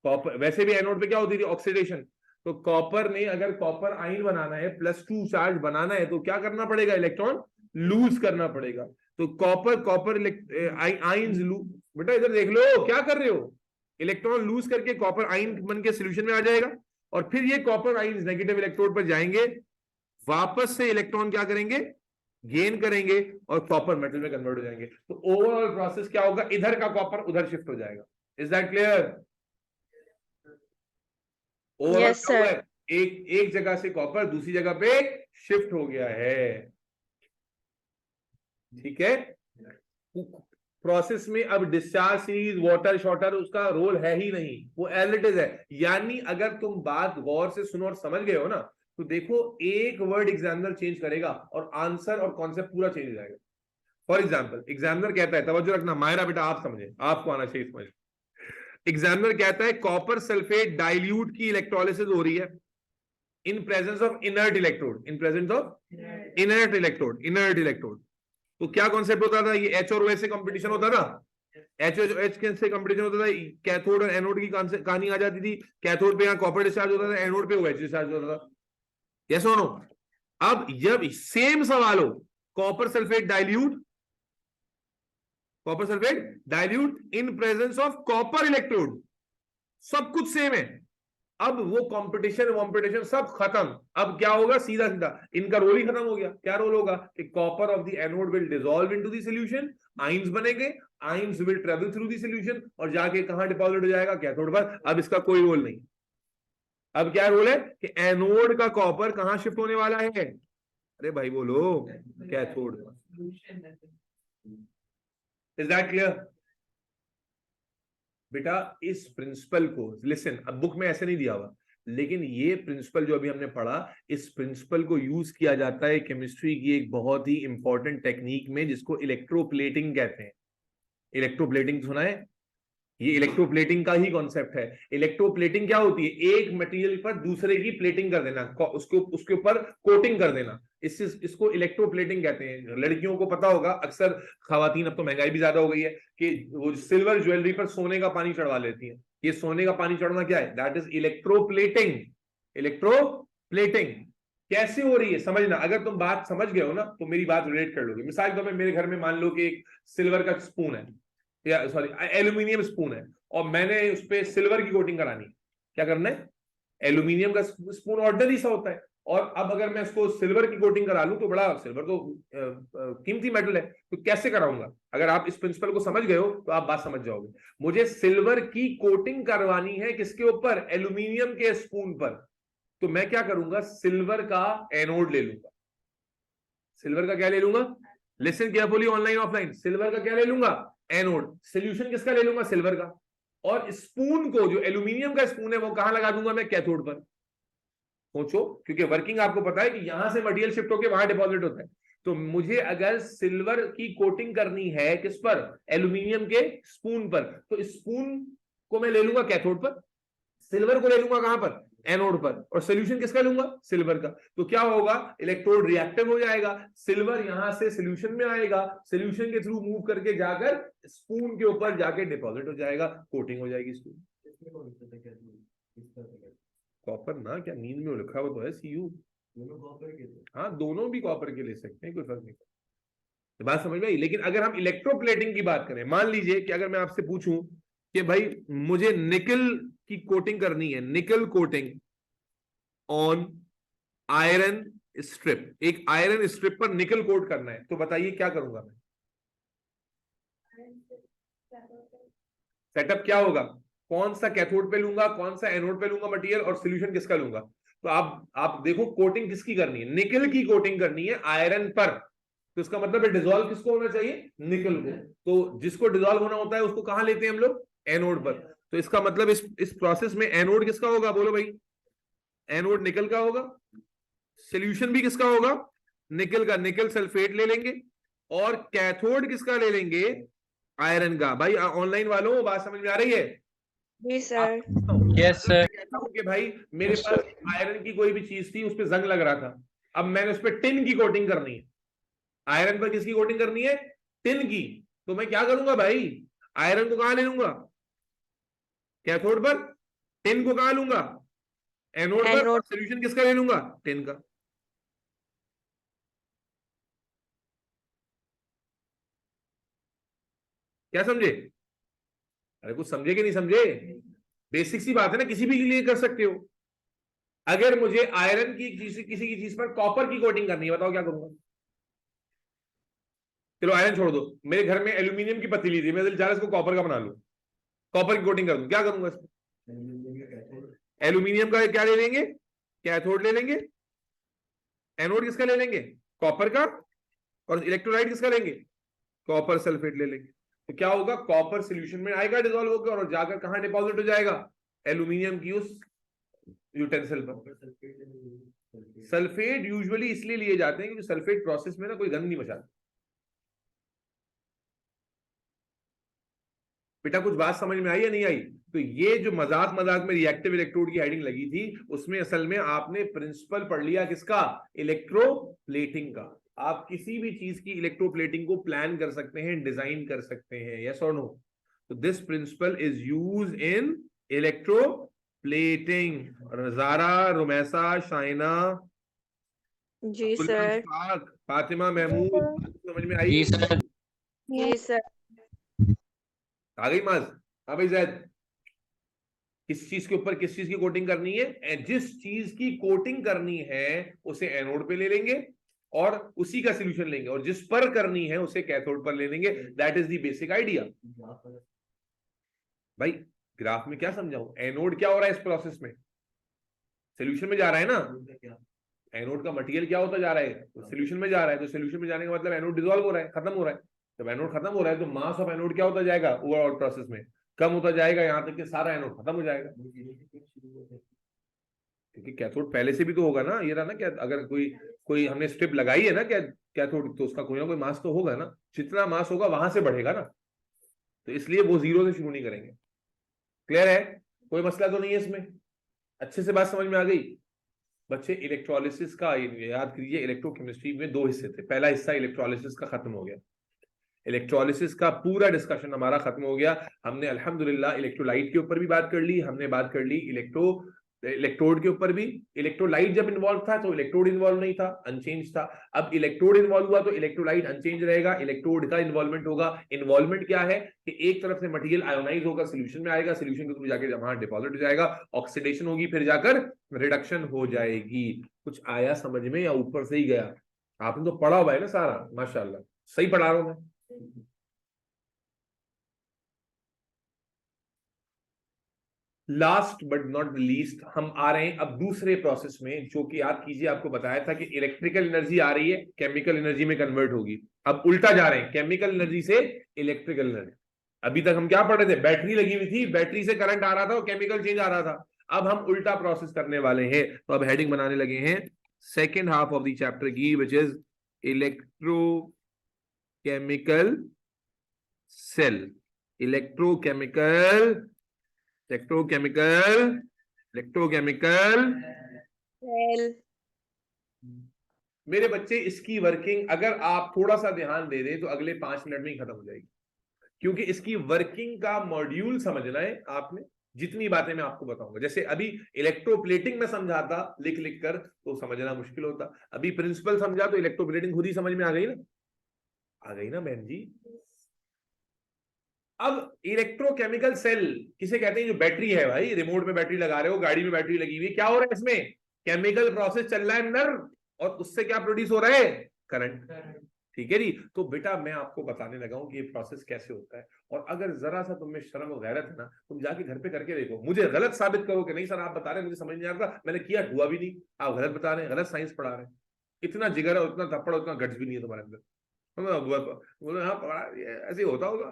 A: कॉपर वैसे भी एनोड पे क्या होती थी, ऑक्सीडेशन। तो कॉपर ने अगर कॉपर आइन बनाना है, +2 चार्ज बनाना है, तो क्या करना पड़ेगा, इलेक्ट्रॉन लूज करना पड़ेगा। तो कॉपर आइंस बेटा इधर देख लो, क्या कर रहे हो, इलेक्ट्रॉन लूज करके कॉपर आइन बन के सोल्यूशन में आ जाएगा, और फिर ये कॉपर आइंस नेगेटिव इलेक्ट्रोड पर जाएंगे, वापस से इलेक्ट्रॉन क्या करेंगे, गेन करेंगे और कॉपर मेटल में कन्वर्ट हो जाएंगे। तो ओवरऑल प्रोसेस क्या होगा, इधर का कॉपर उधर शिफ्ट हो जाएगा। Is that clear? Overall
C: Yes,
A: क्या हुआ
C: sir.
A: है, एक जगह से कॉपर दूसरी जगह पे शिफ्ट हो गया है, ठीक है। प्रोसेस में अब डिस्चार्ज सीरीज, वाटर शॉर्टर, उसका रोल है ही नहीं, वो एज इट इज है। यानी अगर तुम बात गौर से सुनो और समझ गए हो ना, तो देखो एक वर्ड एग्जामिनर चेंज करेगा और आंसर और कॉन्सेप्ट पूरा चेंज हो जाएगा। फॉर एग्जाम्पल, एग्जामिनर कहता है, तवज्जो रखना मायरा बेटा, आप समझे, आपको आना चाहिए समझ। एग्जामिनर कहता है कॉपर सल्फेट डाइल्यूट की इलेक्ट्रोलिसिस हो रही है in presence of inert electrode, in presence of inert electrode, inert electrode. तो क्या कॉन्सेप्ट होता था, ये एच और ओ से कंपटीशन होता था, एच से कंपटीशन होता था, कैथोड और एनोड की कहानी आ जाती थी। कैथोड पे यहाँ कॉपर डिस्चार्ज होता था, एनोड पे OH डिस्चार्ज होता था, यस और नो। अब जब सेम सवाल हो, copper sulphate dilute, copper sulphate dilute in presence of copper electrode, सब कुछ सेम है। अब वो कंपटीशन सब खत्म। अब क्या होगा, सीधा सीधा इनका रोल ही खत्म हो गया। क्या रोल होगा कि copper of the anode will dissolve into the solution, ions बनेंगे, ions will travel through the solution और जाके कहां डिपॉजिट हो जाएगा, कैथोड पर। अब इसका कोई रोल नहीं। अब क्या रोल है कि एनोड का कॉपर कहां शिफ्ट होने वाला है, अरे भाई बोलो, कैथोड। इज दैट क्लियर बेटा? इस प्रिंसिपल को लिसन, अब बुक में ऐसे नहीं दिया हुआ, लेकिन ये प्रिंसिपल जो अभी हमने पढ़ा, इस प्रिंसिपल को यूज किया जाता है केमिस्ट्री की एक बहुत ही इंपॉर्टेंट टेक्निक में, जिसको इलेक्ट्रोप्लेटिंग कहते हैं। इलेक्ट्रोप्लेटिंग सुना है? ये इलेक्ट्रोप्लेटिंग का ही कॉन्सेप्ट है। इलेक्ट्रोप्लेटिंग क्या होती है? एक मटेरियल पर दूसरे की प्लेटिंग कर देना, उसके ऊपर कोटिंग कर देना, इसको इलेक्ट्रोप्लेटिंग कहते हैं। लड़कियों को पता होगा, अक्सर खवातीन, अब तो महंगाई भी ज्यादा हो गई है, कि वो सिल्वर ज्वेलरी पर सोने का पानी चढ़वा लेती है। ये सोने का पानी चढ़ना क्या है? That is electroplating. इलेक्ट्रोप्लेटिंग कैसे हो रही है समझना। अगर तुम बात समझ गए हो ना तो मेरी बात रिलेट कर लोगे। मिसाल के तौर पर मेरे घर में मान लो कि एक सिल्वर का स्पून है, या सॉरी एल्यूमिनियम स्पून है, और मैंने उस पर सिल्वर की कोटिंग करानी है। क्या करना है? एल्यूमिनियम का स्पून ऑर्डिनरी सा होता है, और अब अगर मैं इसको सिल्वर की कोटिंग करा लूं तो बड़ा, सिल्वर तो कीमती मेटल है, तो कैसे कराऊंगा? अगर आप इस प्रिंसिपल को समझ गए हो तो आप बात समझ जाओगे। मुझे सिल्वर की कोटिंग करवानी है किसके ऊपर? एल्यूमिनियम के स्पून पर। तो मैं क्या करूंगा? सिल्वर का एनोड ले लूंगा। सिल्वर का क्या ले लूंगा? Listen carefully, online offline. Silver का क्या ले लूंगा? एनोड। सोल्यूशन किसका ले लूंगा? सिल्वर का। और स्पून को, जो एल्यूमिनियम का स्पून है, वो कहां लगा दूंगा मैं? कैथोड पर। सोचो, क्योंकि वर्किंग आपको पता है कि यहां से मटेरियल शिफ्ट होकर वहां डिपॉजिट होता है। तो मुझे अगर सिल्वर की कोटिंग करनी है किस पर? एल्यूमिनियम के स्पून पर। तो स्पून को मैं ले लूंगा कैथोड पर, सिल्वर को ले लूंगा कहां पर? एनोड पर। और सोल्यूशन किसका लूंगा? सिल्वर का। तो क्या होगा? इलेक्ट्रोड रिएक्टिव हो जाएगा, सिल्वर यहां से सोल्यूशन में आएगा, सोल्यूशन के थ्रू मूव करके जाकर स्पून के ऊपर जाके डिपॉजिट हो जाएगा, कोटिंग हो जाएगी स्पून। कॉपर ना, क्या नींद में लिखा हुआ तो है सीयू। हाँ, दोनों भी कॉपर के ले सकते हैं, कोई फर्क नहीं। तो बात समझ में आई। लेकिन अगर हम इलेक्ट्रोप्लेटिंग की बात करें, मान लीजिए कि अगर मैं आपसे पूछूं कि भाई मुझे निकल की कोटिंग करनी है, निकल कोटिंग ऑन आयरन स्ट्रिप, एक आयरन स्ट्रिप पर निकल कोट करना है, तो बताइए क्या करूंगा मैं? सेटअप क्या होगा? कौन सा कैथोड पे लूंगा, कौन सा एनोड पे लूंगा मटेरियल, और सोल्यूशन किसका लूंगा? तो आप देखो, कोटिंग किसकी करनी है? निकल की कोटिंग करनी है आयरन पर। तो इसका मतलब है डिसॉल्व किसको होना चाहिए? निकल को। तो जिसको डिसॉल्व होना होता है उसको कहां लेते हैं हम लोग? एनोड पर। तो इसका मतलब इस प्रोसेस में एनोड किसका होगा? बोलो भाई। एनोड निकल का होगा। सोल्यूशन भी किसका होगा? निकल का। निकल सल्फेट ले लेंगे। और कैथोड किसका ले लेंगे? आयरन का। भाई ऑनलाइन वालों, बात समझ में आ रही है?
C: जी सर।
B: Yes sir.
A: कहता हूं कि भाई मेरे पास आयरन की कोई भी चीज थी, उस पर जंग लग रहा था, अब मैंने उस पर टिन की कोटिंग करनी है। आयरन पर किसकी कोटिंग करनी है? टिन की। तो मैं क्या करूंगा भाई? आयरन को कहां ले लूंगा? कैथोड पर। टिन को कहां लूंगा? एनोड पर।
C: एनोड।
A: सोल्यूशन किसका ले लूंगा? टिन का। क्या समझे? अरे कुछ समझे कि नहीं समझे? बेसिक सी बात है ना, किसी भी के लिए कर सकते हो। अगर मुझे आयरन की किसी की चीज पर कॉपर की कोटिंग करनी है, बताओ क्या करूंगा? चलो आयरन छोड़ दो, मेरे घर में एल्यूमिनियम की पतीली थी, मैं दिल चाह रहा इसको कॉपर का बना लूं, कॉपर की कोटिंग कर दूं, क्या करूंगा इसको? एल्यूमिनियम का क्या ले लेंगे? कैथोड ले लेंगे। एनोड किसका ले लेंगे? कॉपर का। और इलेक्ट्रोलाइट किसका लेंगे? कॉपर सल्फेट ले लेंगे। तो क्या होगा? कॉपर सोल्यूशन में आएगा डिसॉल्व होकर, और जाकर कहां डिपॉजिट हो जाएगा? एल्यूमिनियम की उस यूटेंसिल पर। सल्फेट यूजुअली इसलिए लिए जाते हैं क्योंकि सल्फेट प्रोसेस में ना कोई गंद नहीं मचाता। बेटा कुछ बात समझ में आई या नहीं आई? तो ये जो मजाक मजाक में रिएक्टिव इलेक्ट्रोड की हेडिंग लगी थी, उसमें असल में आपने प्रिंसिपल पढ़ लिया किसका? इलेक्ट्रोप्लेटिंग का। आप किसी भी चीज की इलेक्ट्रोप्लेटिंग को प्लान कर सकते हैं, डिजाइन कर सकते हैं, यस और नो? तो this principle is use in electroplating. Zara, Rumaisa, Shaina,
C: जी सर।
A: फातिमा, महमूद, समझ में आई?
B: जी सर।
C: जी सर।
A: आ गई माज? हाँ भाई जैद, किस चीज के ऊपर किस चीज की कोटिंग करनी है, जिस चीज की कोटिंग करनी है उसे एनोड पे ले लेंगे और उसी का सोल्यूशन लेंगे, और जिस पर करनी है उसे कैथोड पर ले लेंगे। That is the basic idea. भाई ग्राफ में क्या समझाऊं, एनोड क्या हो रहा है इस प्रोसेस में, सोल्यूशन में जा रहा है ना, एनोड का मटेरियल क्या होता जा रहा है, तो सोल्यूशन में जा रहा है, तो सोल्यूशन में जाने का मतलब एनोड डिसॉल्व हो रहा है, खत्म हो रहा है। जब एनोड खत्म हो रहा है तो मास ऑफ एनोड क्या होता जाएगा ओवरऑल प्रोसेस में, कम होता जाएगा, यहां तक कि सारा एनोड खत्म हो जाएगा। क्योंकि कैथोड पहले से भी तो होगा ना, ये रहा ना, क्या अगर कोई कोई हमने स्ट्रिप लगाई है ना क्या कैथोड, तो उसका कोई ना कोई मास तो होगा ना, जितना मास होगा वहां से बढ़ेगा ना, तो इसलिए वो जीरो से शुरू नहीं करेंगे। क्लियर है, कोई मसला तो नहीं है इसमें, अच्छे से बात समझ में आ गई। बच्चे इलेक्ट्रोलिसिस का याद कीजिए, इलेक्ट्रोकेमिस्ट्री में दो हिस्से थे, पहला हिस्सा इलेक्ट्रोलिसिस का खत्म हो गया, इलेक्ट्रोलिसिस का पूरा डिस्कशन हमारा खत्म हो गया। हमने अल्हम्दुलिल्लाह इलेक्ट्रोलाइट के ऊपर भी बात कर ली, हमने बात कर ली इलेक्ट्रोड के ऊपर भी। इलेक्ट्रोलाइट जब इन्वॉल्व था तो इलेक्ट्रोड इन्वॉल्व नहीं था, अनचेंज था। अब इलेक्ट्रोड इन्वॉल्व हुआ तो इलेक्ट्रोलाइट अनचेंज रहेगा, इलेक्ट्रोड का इन्वॉल्वमेंट होगा। इन्वॉल्वमेंट क्या है कि एक तरफ से मटेरियल आयोनाइज होकर सोल्यूशन में आएगा, सोल्यूशन के थ्रू जाके वहां डिपॉजिट हो जाएगा, ऑक्सीडेशन होगी, फिर जाकर रिडक्शन हो जाएगी। कुछ आया समझ में या ऊपर से ही गया? आपने तो पढ़ा हुआ है ना सारा, माशाल्लाह सही पढ़ा रहा हूं मैं। लास्ट बट नॉट लीस्ट हम आ रहे हैं अब दूसरे प्रोसेस में, जो कि याद कीजिए आपको बताया था कि इलेक्ट्रिकल एनर्जी आ रही है केमिकल एनर्जी में कन्वर्ट होगी। अब उल्टा जा रहे हैं, केमिकल एनर्जी से इलेक्ट्रिकल एनर्जी। अभी तक हम क्या पढ़ रहे थे, बैटरी लगी हुई थी, बैटरी से करंट आ रहा था और केमिकल चेंज आ रहा था। अब हम उल्टा प्रोसेस करने वाले हैं, तो अब हेडिंग बनाने लगे हैं second half of the chapter की, which is electrochemical cell. Electrochemical electrochemical electrochemical
C: cell.
A: मेरे बच्चे इसकी वर्किंग अगर आप थोड़ा सा ध्यान दे दें तो अगले 5 मिनट में ही खत्म हो जाएगी, क्योंकि इसकी वर्किंग का मॉड्यूल समझना है आपने। जितनी बातें मैं आपको बताऊंगा, जैसे अभी इलेक्ट्रोप्लेटिंग में समझाता लिख लिख कर तो समझना मुश्किल होता, अभी प्रिंसिपल समझा तो इलेक्ट्रोप्लेटिंग खुद ही समझ में आ गई ना, आ गई ना बहन जी। अब इलेक्ट्रोकेमिकल सेल किसे कहते हैं, जो बैटरी है भाई, रिमोट में बैटरी लगा रहे हो, गाड़ी में बैटरी लगी हुई है, क्या हो रहा है इसमें, केमिकल प्रोसेस चल रहा है अंदर, और उससे क्या प्रोड्यूस हो रहा है, करंट। ठीक है जी, तो बेटा मैं आपको बताने लगा हूं कि ये प्रोसेस कैसे होता है, और अगर जरा सा तुम में शर्म और गैरत है ना, तुम जाके घर पे करके देखो, मुझे गलत साबित करो कि नहीं सर आप बता रहे हैं मुझे समझ नहीं आ रहा, मैंने किया हुआ भी नहीं, आप गलत बता रहे हैं, गलत साइंस पढ़ा रहे हैं। इतना जिगर है, उतना थप्पड़, उतना गट्स भी नहीं है तुम्हारे अंदर। बोले हाँ पढ़ा, ऐसे होता होगा।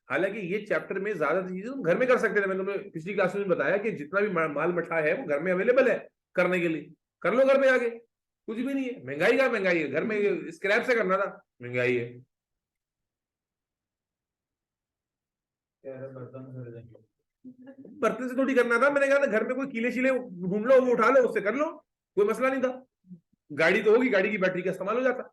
A: हालांकि ये चैप्टर में ज्यादा चीजें तुम घर में कर सकते थे, मैंने तुम्हें पिछली क्लास में बताया कि जितना भी माल मठा है वो घर में अवेलेबल है करने के लिए, कर लो घर में आके, कुछ भी नहीं है। महंगाई का महंगाई है, घर में स्क्रैप से करना था, महंगाई है। बर्तन से थोड़ी करना था, मैंने कहा था घर में कोई कीले शीले ढूंढ लो, वो उठा लो, उससे कर लो, कोई मसला नहीं था। गाड़ी तो होगी, गाड़ी की बैटरी का इस्तेमाल हो जाता,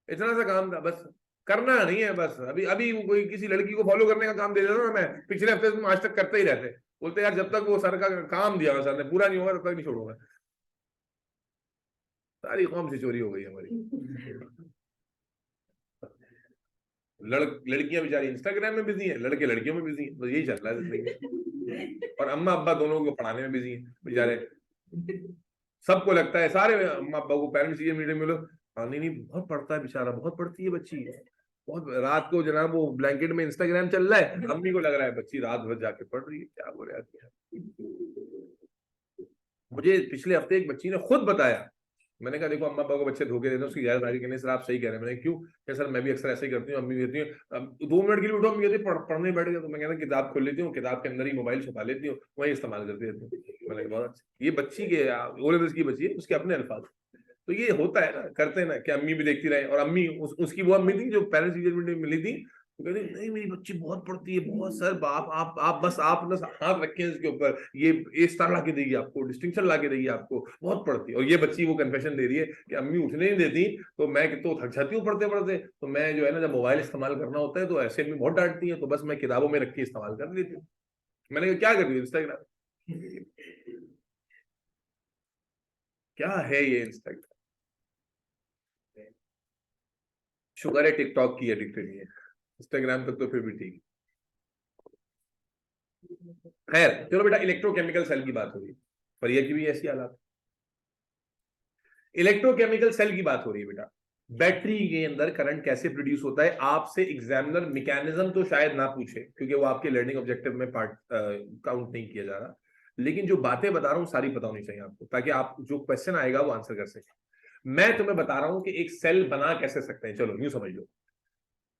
A: इतना सा काम था बस, करना नहीं है बस। अभी अभी वो कोई किसी लड़की को फॉलो करने का काम दे देता ना, मैं पिछले हफ्ते तुम आज तक करते ही रहते, बोलते यार जब तक वो सर का काम दिया सर ने पूरा नहीं होगा तब तक नहीं छोड़ूंगा। सारी कौम से चोरी हो गई हमारी। लड़कियां बेचारी इंस्टाग्राम में बिजी हैं, लड़के लड़कियों में बिजी हैं, तो यही चल रहा है जिंदगी। और अम्मा अब्बा दोनों को पढ़ाने में बिजी हैं बेचारे। सबको लगता है, सारे अम्मा अब्बा को पेरेंट्स टीचर मीटिंग में लोग, हाँ नहीं नहीं बहुत पढ़ता है बेचारा, बहुत पढ़ती है बच्ची, बहुत रात को जनाब वो ब्लैंकेट में इंस्टाग्राम चल रहा है, अम्मी को लग रहा है बच्ची रात भर जाके पढ़ रही है, क्या बोले आदमी। मुझे पिछले हफ्ते एक बच्ची ने खुद बताया, मैंने कहा देखो अम्मा पापा को बच्चे धोखे देते हैं, उसकी जायदारी करने सर आप सही कह रहे हैं। मैंने क्यों, क्या सर मैं भी अक्सर ऐसे ही करती हूँ, अम्मी भी कहती हूँ अब 2 मिनट के लिए उठो, अम्मी कहती पढ़ने बैठ गया, तो मैं कहता किताब खोल लेती हूँ, किताब के अंदर ही मोबाइल छुपा लेती हूँ, वही इस्तेमाल करती रहती हूँ। मैंने कहा बहुत अच्छा, ये बच्ची के ओले की बच्ची है, उसके अपने अल्फाज। तो ये होता है ना, करते हैं ना कि अम्मी भी देखती रहे, और अम्मी उसकी वो अम्मी थी जो पेरेंट्स टीचर मीटिंग में मिली थी, तो कहती नहीं मेरी बच्ची बहुत पढ़ती है, बहुत सर बाप आप बस आप बस हाथ रखें इसके ऊपर, ये ए स्टार ला के देगी आपको, डिस्टिंक्शन ला के देगी आपको, बहुत पढ़ती है। और ये बच्ची वो कन्फेशन दे रही है कि अम्मी उठने नहीं देती, तो मैं तो थक जाती हूँ पढ़ते पढ़ते, तो मैं जो है ना जब मोबाइल इस्तेमाल करना होता है तो ऐसे अम्मी बहुत डांटती है, तो बस मैं किताबों में रख के इस्तेमाल कर लेती हूँ। मैंने कहा क्या कर रही हूँ, इंस्टाग्राम क्या है ये इंस्टाग्राम, शुगर है टिकटॉक की एडिक्टेड नहीं है, इंस्टाग्राम तक तो फिर भी ठीक है। खैर चलो बेटा, इलेक्ट्रोकेमिकल सेल की बात हो रही है, परिया की भी ऐसी हालत। इलेक्ट्रोकेमिकल सेल की बात हो रही है बेटा। बैटरी के अंदर करंट कैसे प्रोड्यूस होता है, आपसे एग्जामिनर मैकेनिज्म तो शायद ना पूछे क्योंकि वो आपके लर्निंग ऑब्जेक्टिव में पार्ट काउंट नहीं किया जा रहा, लेकिन जो बातें बता रहा हूं सारी पता होनी चाहिए आपको, ताकि आप जो क्वेश्चन आएगा वो आंसर कर सके। मैं तुम्हें बता रहा हूं कि एक सेल बना कैसे सकते हैं, चलो यूं समझ लो।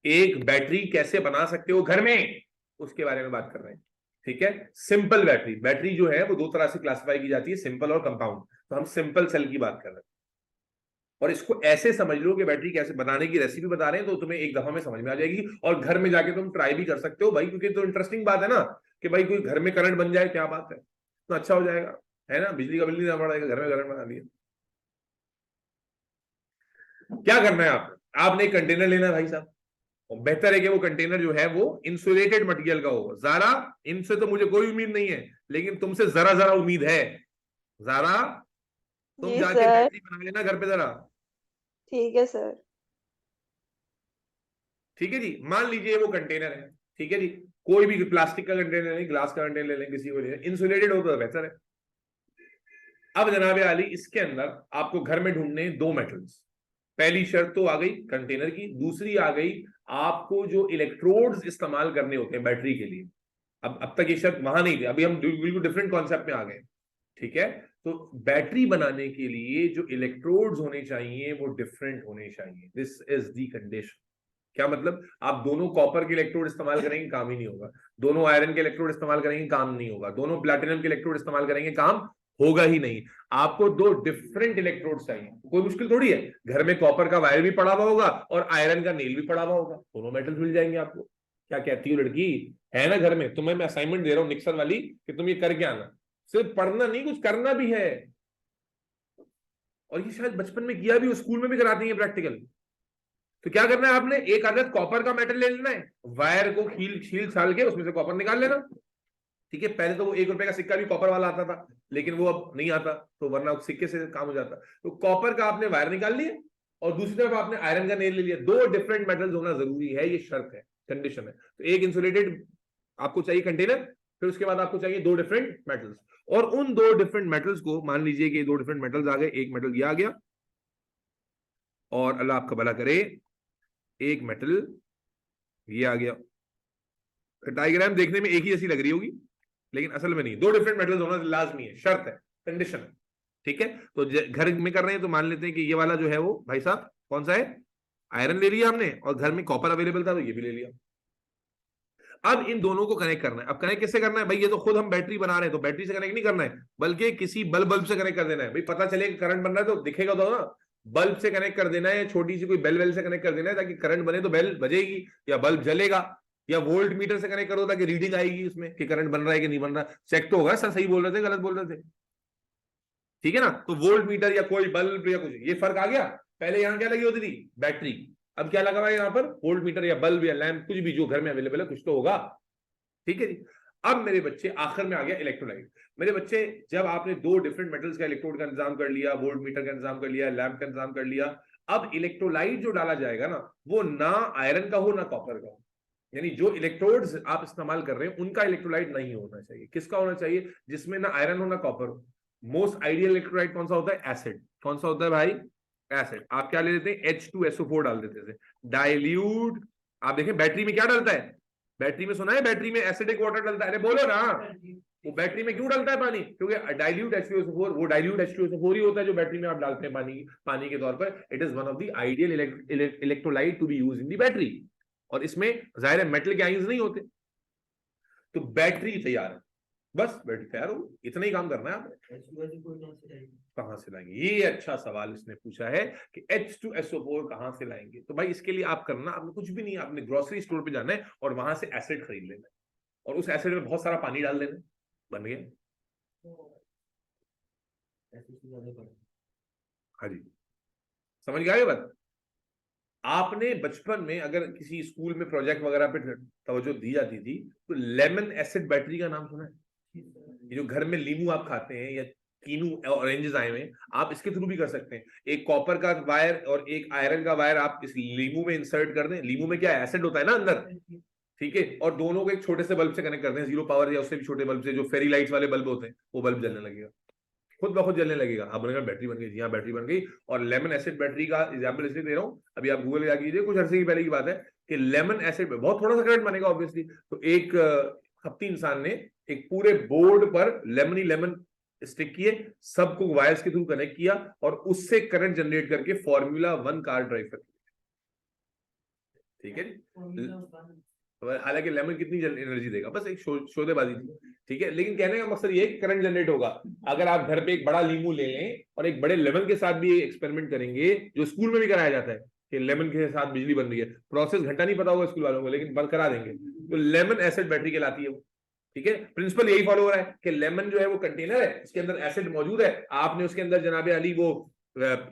A: एक बैटरी कैसे बना सकते हो घर में, उसके बारे में बात कर रहे हैं। ठीक है, सिंपल बैटरी, बैटरी जो है वो दो तरह से क्लासिफाई की जाती है, सिंपल और कंपाउंड। तो हम सिंपल सेल की बात कर रहे हैं, और इसको ऐसे समझ लो कि बैटरी कैसे बनाने की रेसिपी बता रहे हैं, तो तुम्हें एक दफा में समझ में आ जाएगी, और घर में जाके तुम ट्राई भी कर सकते हो भाई, क्योंकि तो इंटरेस्टिंग बात है ना कि भाई कोई घर में करंट बन जाए, क्या बात है, तो अच्छा हो जाएगा, है ना, बिजली का बिल नहीं देना पड़ेगा, घर में करंट बना लिया। क्या करना है आपने एक कंटेनर लेना है भाई साहब, और बेहतर है कि वो कंटेनर जो है वो इंसुलेटेड मटेरियल का हो। जरा, इनसे तो मुझे कोई उम्मीद नहीं है, लेकिन तुमसे जरा जरा उम्मीद है। जरा तुम
C: जी
A: जाके
C: सर।
A: बैटरी बना लेना घर पे जरा।
C: ठीक है सर।
A: ठीक है जी, मान लीजिए वो कंटेनर है, ठीक है जी, कोई भी प्लास्टिक का कंटेनर नहीं, ग्लास का कंटेनर ले लें, किसी को ले लें, इंसुलेटेड हो तो बेहतर है। अब जनाबे आली, इसके अंदर आपको घर में ढूंढने दो मेटल्स। पहली शर्त तो आ गई कंटेनर की, दूसरी आ गई आपको जो इलेक्ट्रोड्स इस्तेमाल करने होते हैं बैटरी के लिए। अब तक ये शर्त वहां नहीं थी, अभी हम बिल्कुल डिफरेंट कॉन्सेप्ट में आ गए। ठीक है, तो बैटरी बनाने के लिए जो इलेक्ट्रोड्स होने चाहिए वो डिफरेंट होने चाहिए, दिस इज दी कंडीशन। क्या मतलब, आप दोनों कॉपर के इलेक्ट्रोड इस्तेमाल करेंगे काम ही नहीं होगा, दोनों आयरन के इलेक्ट्रोड इस्तेमाल करेंगे काम नहीं होगा, दोनों प्लैटिनम के इलेक्ट्रोड इस्तेमाल करेंगे काम होगा ही नहीं। आपको दो डिफरेंट इलेक्ट्रोड चाहिए, कोई मुश्किल थोड़ी है, घर में कॉपर का वायर भी पड़ा हुआ होगा और आयरन का नेल भी पड़ा हुआ होगा, दोनों मेटल्स मिल जाएंगे आपको। क्या कहती हो लड़की, है ना घर में, तुम्हें मैं असाइनमेंट दे रहा हूं निक्सन वाली कि तुम ये करके आना, सिर्फ पढ़ना नहीं, कुछ करना भी है। और ये शायद बचपन में किया भी हो, स्कूल में भी कराती है प्रैक्टिकल। तो क्या करना है आपने, एक आदत कॉपर का मेटल ले लेना है, वायर को खील छील छाल के उसमें से कॉपर निकाल लेना। ठीक है, पहले तो वो 1 रुपए का सिक्का भी कॉपर वाला आता था, लेकिन वो अब नहीं आता, तो वरना सिक्के से काम हो जाता। तो कॉपर का आपने वायर निकाल लिया, और दूसरी तरफ आपने आयरन का नेल ले लिया। दो डिफरेंट मेटल्स होना जरूरी है, ये शर्त है, कंडीशन है। तो एक इंसुलेटेड आपको चाहिए कंटेनर, फिर उसके बाद आपको चाहिए दो डिफरेंट मेटल्स, और उन दो डिफरेंट मेटल्स को मान लीजिए कि दो डिफरेंट मेटल्स आ गए, एक मेटल ये आ गया, और अल्लाह आपका भला करे एक मेटल ये आ गया। डायग्राम देखने में एक ही जैसी लग रही होगी, लेकिन असल में नहीं, दो डिफरेंट मेटल्स होना लाजमी है, शर्त है, कंडीशन है। ठीक है, तो घर में कर रहे हैं तो मान लेते हैं कि ये वाला जो है वो भाई साहब कौन सा है, आयरन ले लिया हमने, और घर में कॉपर अवेलेबल था तो ये भी ले लिया। अब इन दोनों को कनेक्ट करना है। अब कनेक्ट किससे करना है भाई, ये तो खुद हम बैटरी बना रहे हैं, तो बैटरी से कनेक्ट नहीं करना है, बल्कि किसी बल्ब से कनेक्ट कर देना है। भाई पता चले करंट बन रहा है तो दिखेगा तो ना, बल्ब से कनेक्ट कर देना है, छोटी सी कोई बेल वेल से कनेक्ट कर देना है, ताकि करंट बने तो बेल बजेगी या बल्ब जलेगा। या वोल्ट मीटर से कनेक्ट करो ताकि रीडिंग आएगी उसमें कि करंट बन रहा है कि नहीं बन रहा, चेक तो होगा सर सही बोल रहे थे गलत बोल रहे थे। ठीक है ना, तो वोल्ट मीटर या कोई बल्ब या कुछ, ये फर्क आ गया। पहले यहां क्या लगी होती थी, बैटरी, अब क्या लगा हुआ है यहाँ पर, वोल्ट मीटर या बल्ब या लैंप, कुछ भी जो घर में अवेलेबल है कुछ तो होगा। ठीक है जी। अब मेरे बच्चे, आखिर में आ गया इलेक्ट्रोलाइट। मेरे बच्चे, जब आपने दो डिफरेंट मेटल्स का इलेक्ट्रोड का इंतजाम कर लिया, वोल्ट मीटर का इंतजाम कर लिया, लैंप का इंतजाम कर लिया, अब इलेक्ट्रोलाइट जो डाला जाएगा ना, वो ना आयरन का हो ना कॉपर का हो। यानी जो इलेक्ट्रोड्स आप इस्तेमाल कर रहे हैं उनका इलेक्ट्रोलाइट नहीं होना चाहिए। किसका होना चाहिए, जिसमें ना आयरन हो ना कॉपर हो। मोस्ट आइडियल इलेक्ट्रोलाइट कौन सा होता है, एसिड। कौन सा होता है भाई, एसिड। आप क्या ले लेते हैं, H2SO4 डाल देते थे, डाइल्यूट। आप देखें बैटरी में क्या डलता है, बैटरी में सुना है, बैटरी में एसिडिक वाटर डलता है, अरे बोलो ना, वो बैटरी में क्यों डलता है पानी, क्योंकि डाइल्यूट H2SO4, वो डाइल्यूट H2SO4 ही होता है जो बैटरी में आप डालते हैं पानी के तौर पर। It is one of the ideal electrolyte to be use in the battery, और इसमें जाहिर है मेटल के आयंस नहीं होते। तो बैटरी तैयार है, बस बैटरी तैयार हो, इतना ही काम करना है आपने। कहां से लाएंगे, ये अच्छा सवाल इसने पूछा है कि H2SO4 कहां से लाएंगे। तो भाई इसके लिए आप करना, आपने कुछ भी नहीं, आपने ग्रोसरी स्टोर पे जाना है और वहां से एसिड खरीद लेना है, और उस एसिड में बहुत सारा पानी डाल देना, बन गया। हाँ जी, समझ गए बात। आपने बचपन में अगर किसी स्कूल में प्रोजेक्ट वगैरह पे तवज्जो दी जाती थी, तो लेमन एसिड बैटरी का नाम सुना है, ये जो घर में लीमू आप खाते हैं या कीनू ऑरेंजेस आए हुए, आप इसके थ्रू भी कर सकते हैं। एक कॉपर का वायर और एक आयरन का वायर आप इस लीमू में इंसर्ट कर दें, लीमू में क्या एसिड होता है ना अंदर, ठीक है, और दोनों को एक छोटे से बल्ब से कनेक्ट करते हैं, 0 पावर या उससे भी छोटे बल्ब से, जो फेरी लाइट्स वाले बल्ब होते हैं, वो बल्ब जलने लगेगा, खुद ब खुद जलने लगेगा। आप बोलेंगे बैटरी बन गई, जी हाँ बैटरी बन गई। और लेमन एसिड बैटरी का एग्जांपल इसलिए दे रहा हूँ, अभी आप गूगल जाके कीजिए, कुछ अरसे की पहले की बात है कि लेमन एसिड बहुत थोड़ा सा करंट बनेगा ऑब्वियसली, तो एक खप्ती इंसान ने एक पूरे बोर्ड पर लेमन स्टिक किए, सबको वायर्स के थ्रू कनेक्ट किया और उससे करंट जनरेट करके फॉर्मूला 1 कार ड्राइव कर, ठीक है। हालांकि लेमन कितनी एनर्जी देगा, बस एक शोधेबाजी थी, ठीक है। लेकिन कहने का मकसद ये करंट जनरेट होगा। अगर आप घर पे एक बड़ा लींबू ले लें और एक बड़े लेमन के साथ भी एक्सपेरिमेंट करेंगे, जो स्कूल में भी कराया जाता है कि लेमन के साथ बिजली बन रही है, प्रोसेस घंटा नहीं पता होगा स्कूल वालों को, लेकिन बंद करा देंगे, तो लेमन एसिड बैटरी कहलाती है वो, ठीक है। प्रिंसिपल यही फॉलो हो रहा है कि लेमन जो है वो कंटेनर है, उसके अंदर एसिड मौजूद है, आपने उसके अंदर जनाब अली वो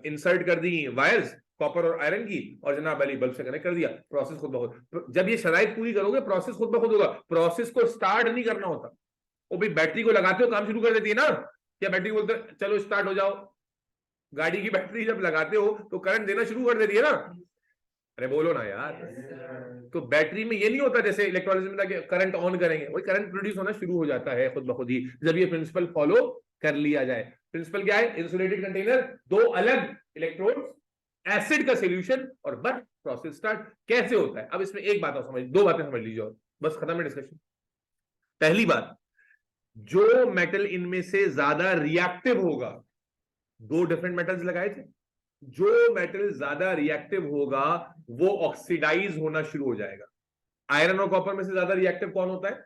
A: इंसर्ट कर दी वायर्स कॉपर और आयरन की, और जनाब अली बल्ब से कनेक्ट कर दिया, प्रोसेस खुद ब खुद। जब ये शराइत पूरी करोगे प्रोसेस खुद ब खुद होगा, प्रोसेस को स्टार्ट नहीं करना होता। वो भी बैटरी को लगाते हो काम शुरू कर देती है ना, क्या बैटरी बोलते चलो स्टार्ट हो जाओ, गाड़ी की बैटरी जब लगाते हो तो करंट देना शुरू कर देती है ना, अरे बोलो ना यार। तो बैटरी में ये नहीं होता जैसे इलेक्ट्रोलिसिस में था कि करंट ऑन करेंगे, वही करंट प्रोड्यूस होना शुरू हो जाता है खुद ब खुद ही, जब ये प्रिंसिपल फॉलो कर लिया जाए। प्रिंसिपल क्या है, इंसुलेटेड कंटेनर, दो अलग इलेक्ट्रोड, एसिड का सॉल्यूशन, और बस प्रोसेस स्टार्ट। कैसे होता है, अब इसमें एक बात और समझ, दो बातें समझ लीजिए और बस खत्म है डिस्कशन। पहली बात, जो मेटल इनमें से ज्यादा रिएक्टिव होगा, दो डिफरेंट मेटल्स लगाए थे, जो मेटल ज्यादा रिएक्टिव होगा वो ऑक्सीडाइज होना शुरू हो जाएगा। आयरन और कॉपर में से ज्यादा रिएक्टिव कौन होता है,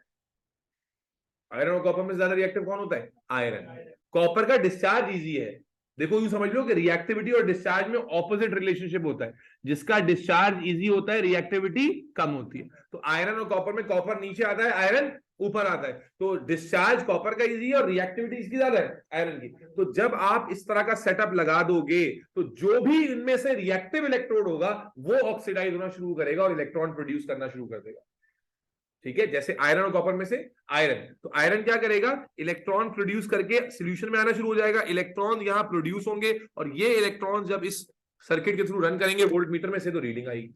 A: आयरन और कॉपर में ज्यादा रिएक्टिव कौन होता है, आयरन। कॉपर का डिस्चार्ज इजी है, देखो यूं समझ लो कि रिएक्टिविटी और डिस्चार्ज में ऑपोजिट रिलेशनशिप होता है, जिसका डिस्चार्ज इजी होता है रिएक्टिविटी कम होती है। तो आयरन और कॉपर में कॉपर नीचे आता है, आयरन ऊपर आता है, तो डिस्चार्ज कॉपर का इजी है और रिएक्टिविटी इसकी ज्यादा है, आयरन की। तो जब आप इस तरह का सेटअप लगा दोगे तो जो भी इनमें से रिएक्टिव इलेक्ट्रोड होगा वो ऑक्सीडाइज होना शुरू करेगा और इलेक्ट्रॉन प्रोड्यूस करना शुरू कर देगा, ठीक है। जैसे आयरन और कॉपर में से आयरन, तो आयरन क्या करेगा, इलेक्ट्रॉन प्रोड्यूस करके सॉल्यूशन में आना शुरू हो जाएगा, इलेक्ट्रॉन यहां प्रोड्यूस होंगे, और ये इलेक्ट्रॉन जब इस सर्किट के थ्रू रन करेंगे वोल्ट मीटर में से, तो रीडिंग आएगी।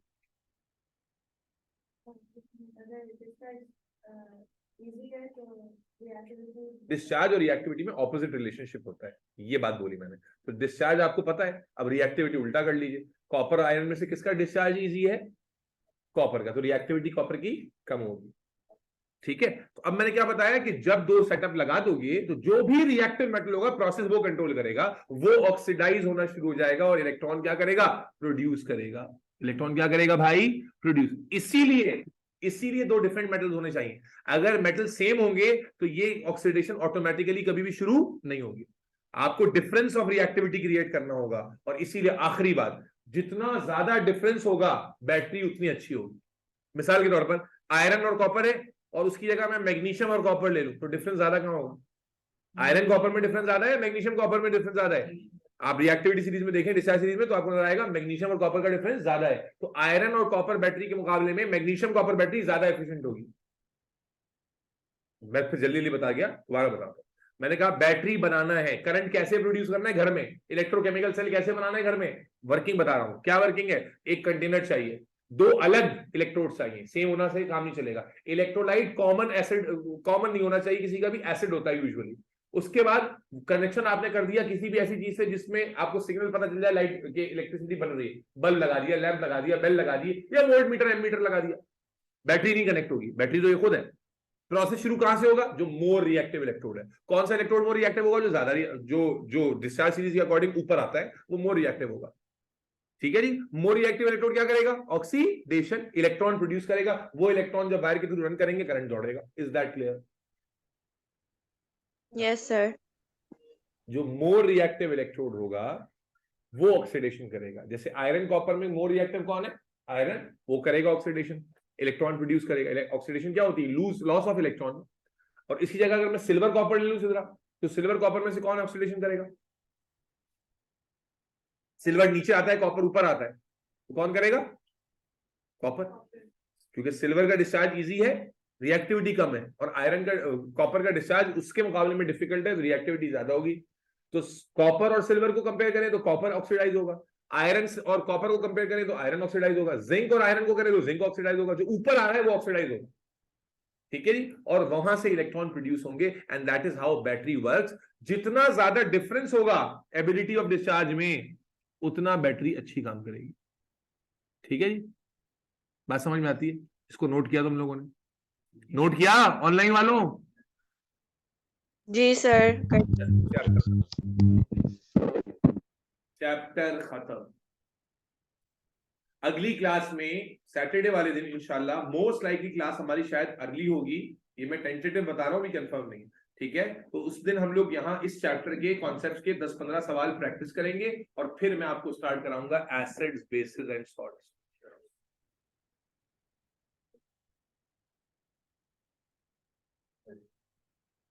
A: डिस्चार्ज और रिएक्टिविटी में ऑपोजिट रिलेशनशिप होता है, ये बात बोली मैंने। तो डिस्चार्ज आपको पता है, अब रिएक्टिविटी उल्टा कर लीजिए, कॉपर आयरन में से किसका डिस्चार्ज इजी है, कॉपर का, तो रिएक्टिविटी कॉपर की कम होगी, ठीक है। तो अब मैंने क्या बताया कि जब दो सेटअप लगा दोगे तो जो भी रिएक्टिव मेटल होगा प्रोसेस वो कंट्रोल करेगा, वो ऑक्सीडाइज होना शुरू हो जाएगा और इलेक्ट्रॉन क्या करेगा, प्रोड्यूस करेगा। इलेक्ट्रॉन क्या करेगा भाई, प्रोड्यूस। इसीलिए दो डिफरेंट मेटल्स होने चाहिए। अगर मेटल सेम होंगे तो ये ऑक्सीडेशन ऑटोमेटिकली कभी भी शुरू नहीं होगी, आपको डिफरेंस ऑफ रिएक्टिविटी क्रिएट करना होगा। और इसीलिए आखिरी बात, जितना ज्यादा डिफरेंस होगा बैटरी उतनी अच्छी होगी। मिसाल के तौर पर आयरन और कॉपर है और उसकी जगह मैं मैग्नीशियम और कॉपर ले लूं, तो डिफरेंस ज्यादा कहां होगा, आयरन कॉपर में डिफरेंस ज्यादा है, मैग्नीशियम कॉपर में डिफरेंस ज्यादा है। आप रिएक्टिविटी सीरीज में देखें, डिस्चार्ज सीरीज में, तो आपको नजर आएगा मैग्नीशियम और कॉपर का डिफरेंस ज्यादा है। तो आयरन और कॉपर बैटरी के मुकाबले में मैग्नीशियम कॉपर बैटरी ज्यादा एफिशिएंट होगी। मैं फिर जल्दी बता गया, दोबारा बताता हूं। मैंने कहा बैटरी बनाना है, करंट कैसे प्रोड्यूस करना है घर में, इलेक्ट्रोकेमिकल सेल कैसे बनाना है घर में, वर्किंग बता रहा हूं। क्या वर्किंग है, एक कंटेनर चाहिए, दो अलग इलेक्ट्रोड चाहिए, सेम होना से काम नहीं चलेगा। इलेक्ट्रोलाइट कॉमन एसिड, कॉमन नहीं होना चाहिए, किसी का भी एसिड होता है यूजुअली। उसके बाद कनेक्शन आपने कर दिया किसी भी ऐसी चीज से जिसमें आपको सिग्नल पता चल जाए लाइट के, इलेक्ट्रिसिटी बन रही है, बल्ब लगा दिया, लैंप लगा दिया, बेल लगा दी, या वोल्ट मीटर एमीटर लगा दिया, बैटरी नहीं कनेक्ट होगी। बैटरी तो ये खुद है। प्रोसेस शुरू कहां से होगा, जो मोर रिएक्टिव इलेक्ट्रोड है। कौन सा इलेक्ट्रोड मोर रिएक्टिव होगा, जो ज्यादा जो डिस्चार्ज सीरीज के अकॉर्डिंग ऊपर आता है वो मोर रिएक्टिव होगा, ठीक है जी। मोर रिएक्टिव इलेक्ट्रोड क्या करेगा, ऑक्सीडेशन, इलेक्ट्रॉन प्रोड्यूस करेगा, वो इलेक्ट्रॉन जब वायर के थ्रू रन करेंगे करंट दौड़ेगा। Is that clear?
C: Yes sir.
A: जो मोर रिएक्टिव इलेक्ट्रोड होगा वो ऑक्सीडेशन करेगा। जैसे आयरन कॉपर में मोर रिएक्टिव कौन है, आयरन, वो करेगा ऑक्सीडेशन, इलेक्ट्रॉन प्रोड्यूस करेगा। ऑक्सीडेशन क्या होती है, लॉस ऑफ इलेक्ट्रॉन। और इसी जगह अगर मैं सिल्वर कॉपर ले लूं सीधा, तो सिल्वर कॉपर में से कौन ऑक्सीडेशन करेगा, सिल्वर नीचे आता है, कॉपर ऊपर आता है, तो कौन करेगा, कॉपर, क्योंकि सिल्वर का डिस्चार्ज इजी है, रिएक्टिविटी कम है, और आयरन का, कॉपर का डिस्चार्ज उसके मुकाबले में डिफिकल्ट है, रिएक्टिविटी ज्यादा होगी। तो कॉपर और सिल्वर को कंपेयर करें तो कॉपर ऑक्सीडाइज होगा, आयरन और कॉपर को कंपेयर करें तो आयरन ऑक्सीडाइज होगा, जिंक और आयरन को करें तो जिंक ऑक्सीडाइज होगा, जो ऊपर आ रहा है वो ऑक्सीडाइज होगा, ठीक है जी। और वहां से इलेक्ट्रॉन प्रोड्यूस होंगे and that is how battery works. जितना ज्यादा डिफरेंस होगा एबिलिटी ऑफ डिस्चार्ज में, उतना बैटरी अच्छी काम करेगी, ठीक है जी। बात समझ में आती है? इसको नोट किया तुम लोगों ने? नोट किया ऑनलाइन वालों?
C: जी सर।
A: चैप्टर खत्म। अगली क्लास में सैटरडे वाले दिन इंशाल्लाह, मोस्ट लाइकली क्लास हमारी शायद अर्ली होगी, ये मैं टेंटेटिव बता रहा हूं, भी कंफर्म नहीं, ठीक है। तो उस दिन हम लोग यहाँ इस चैप्टर के कॉन्सेप्ट्स के 10-15 सवाल प्रैक्टिस करेंगे और फिर मैं आपको स्टार्ट कराऊंगा एसिड्स, बेसिस एंड सॉल्ट्स।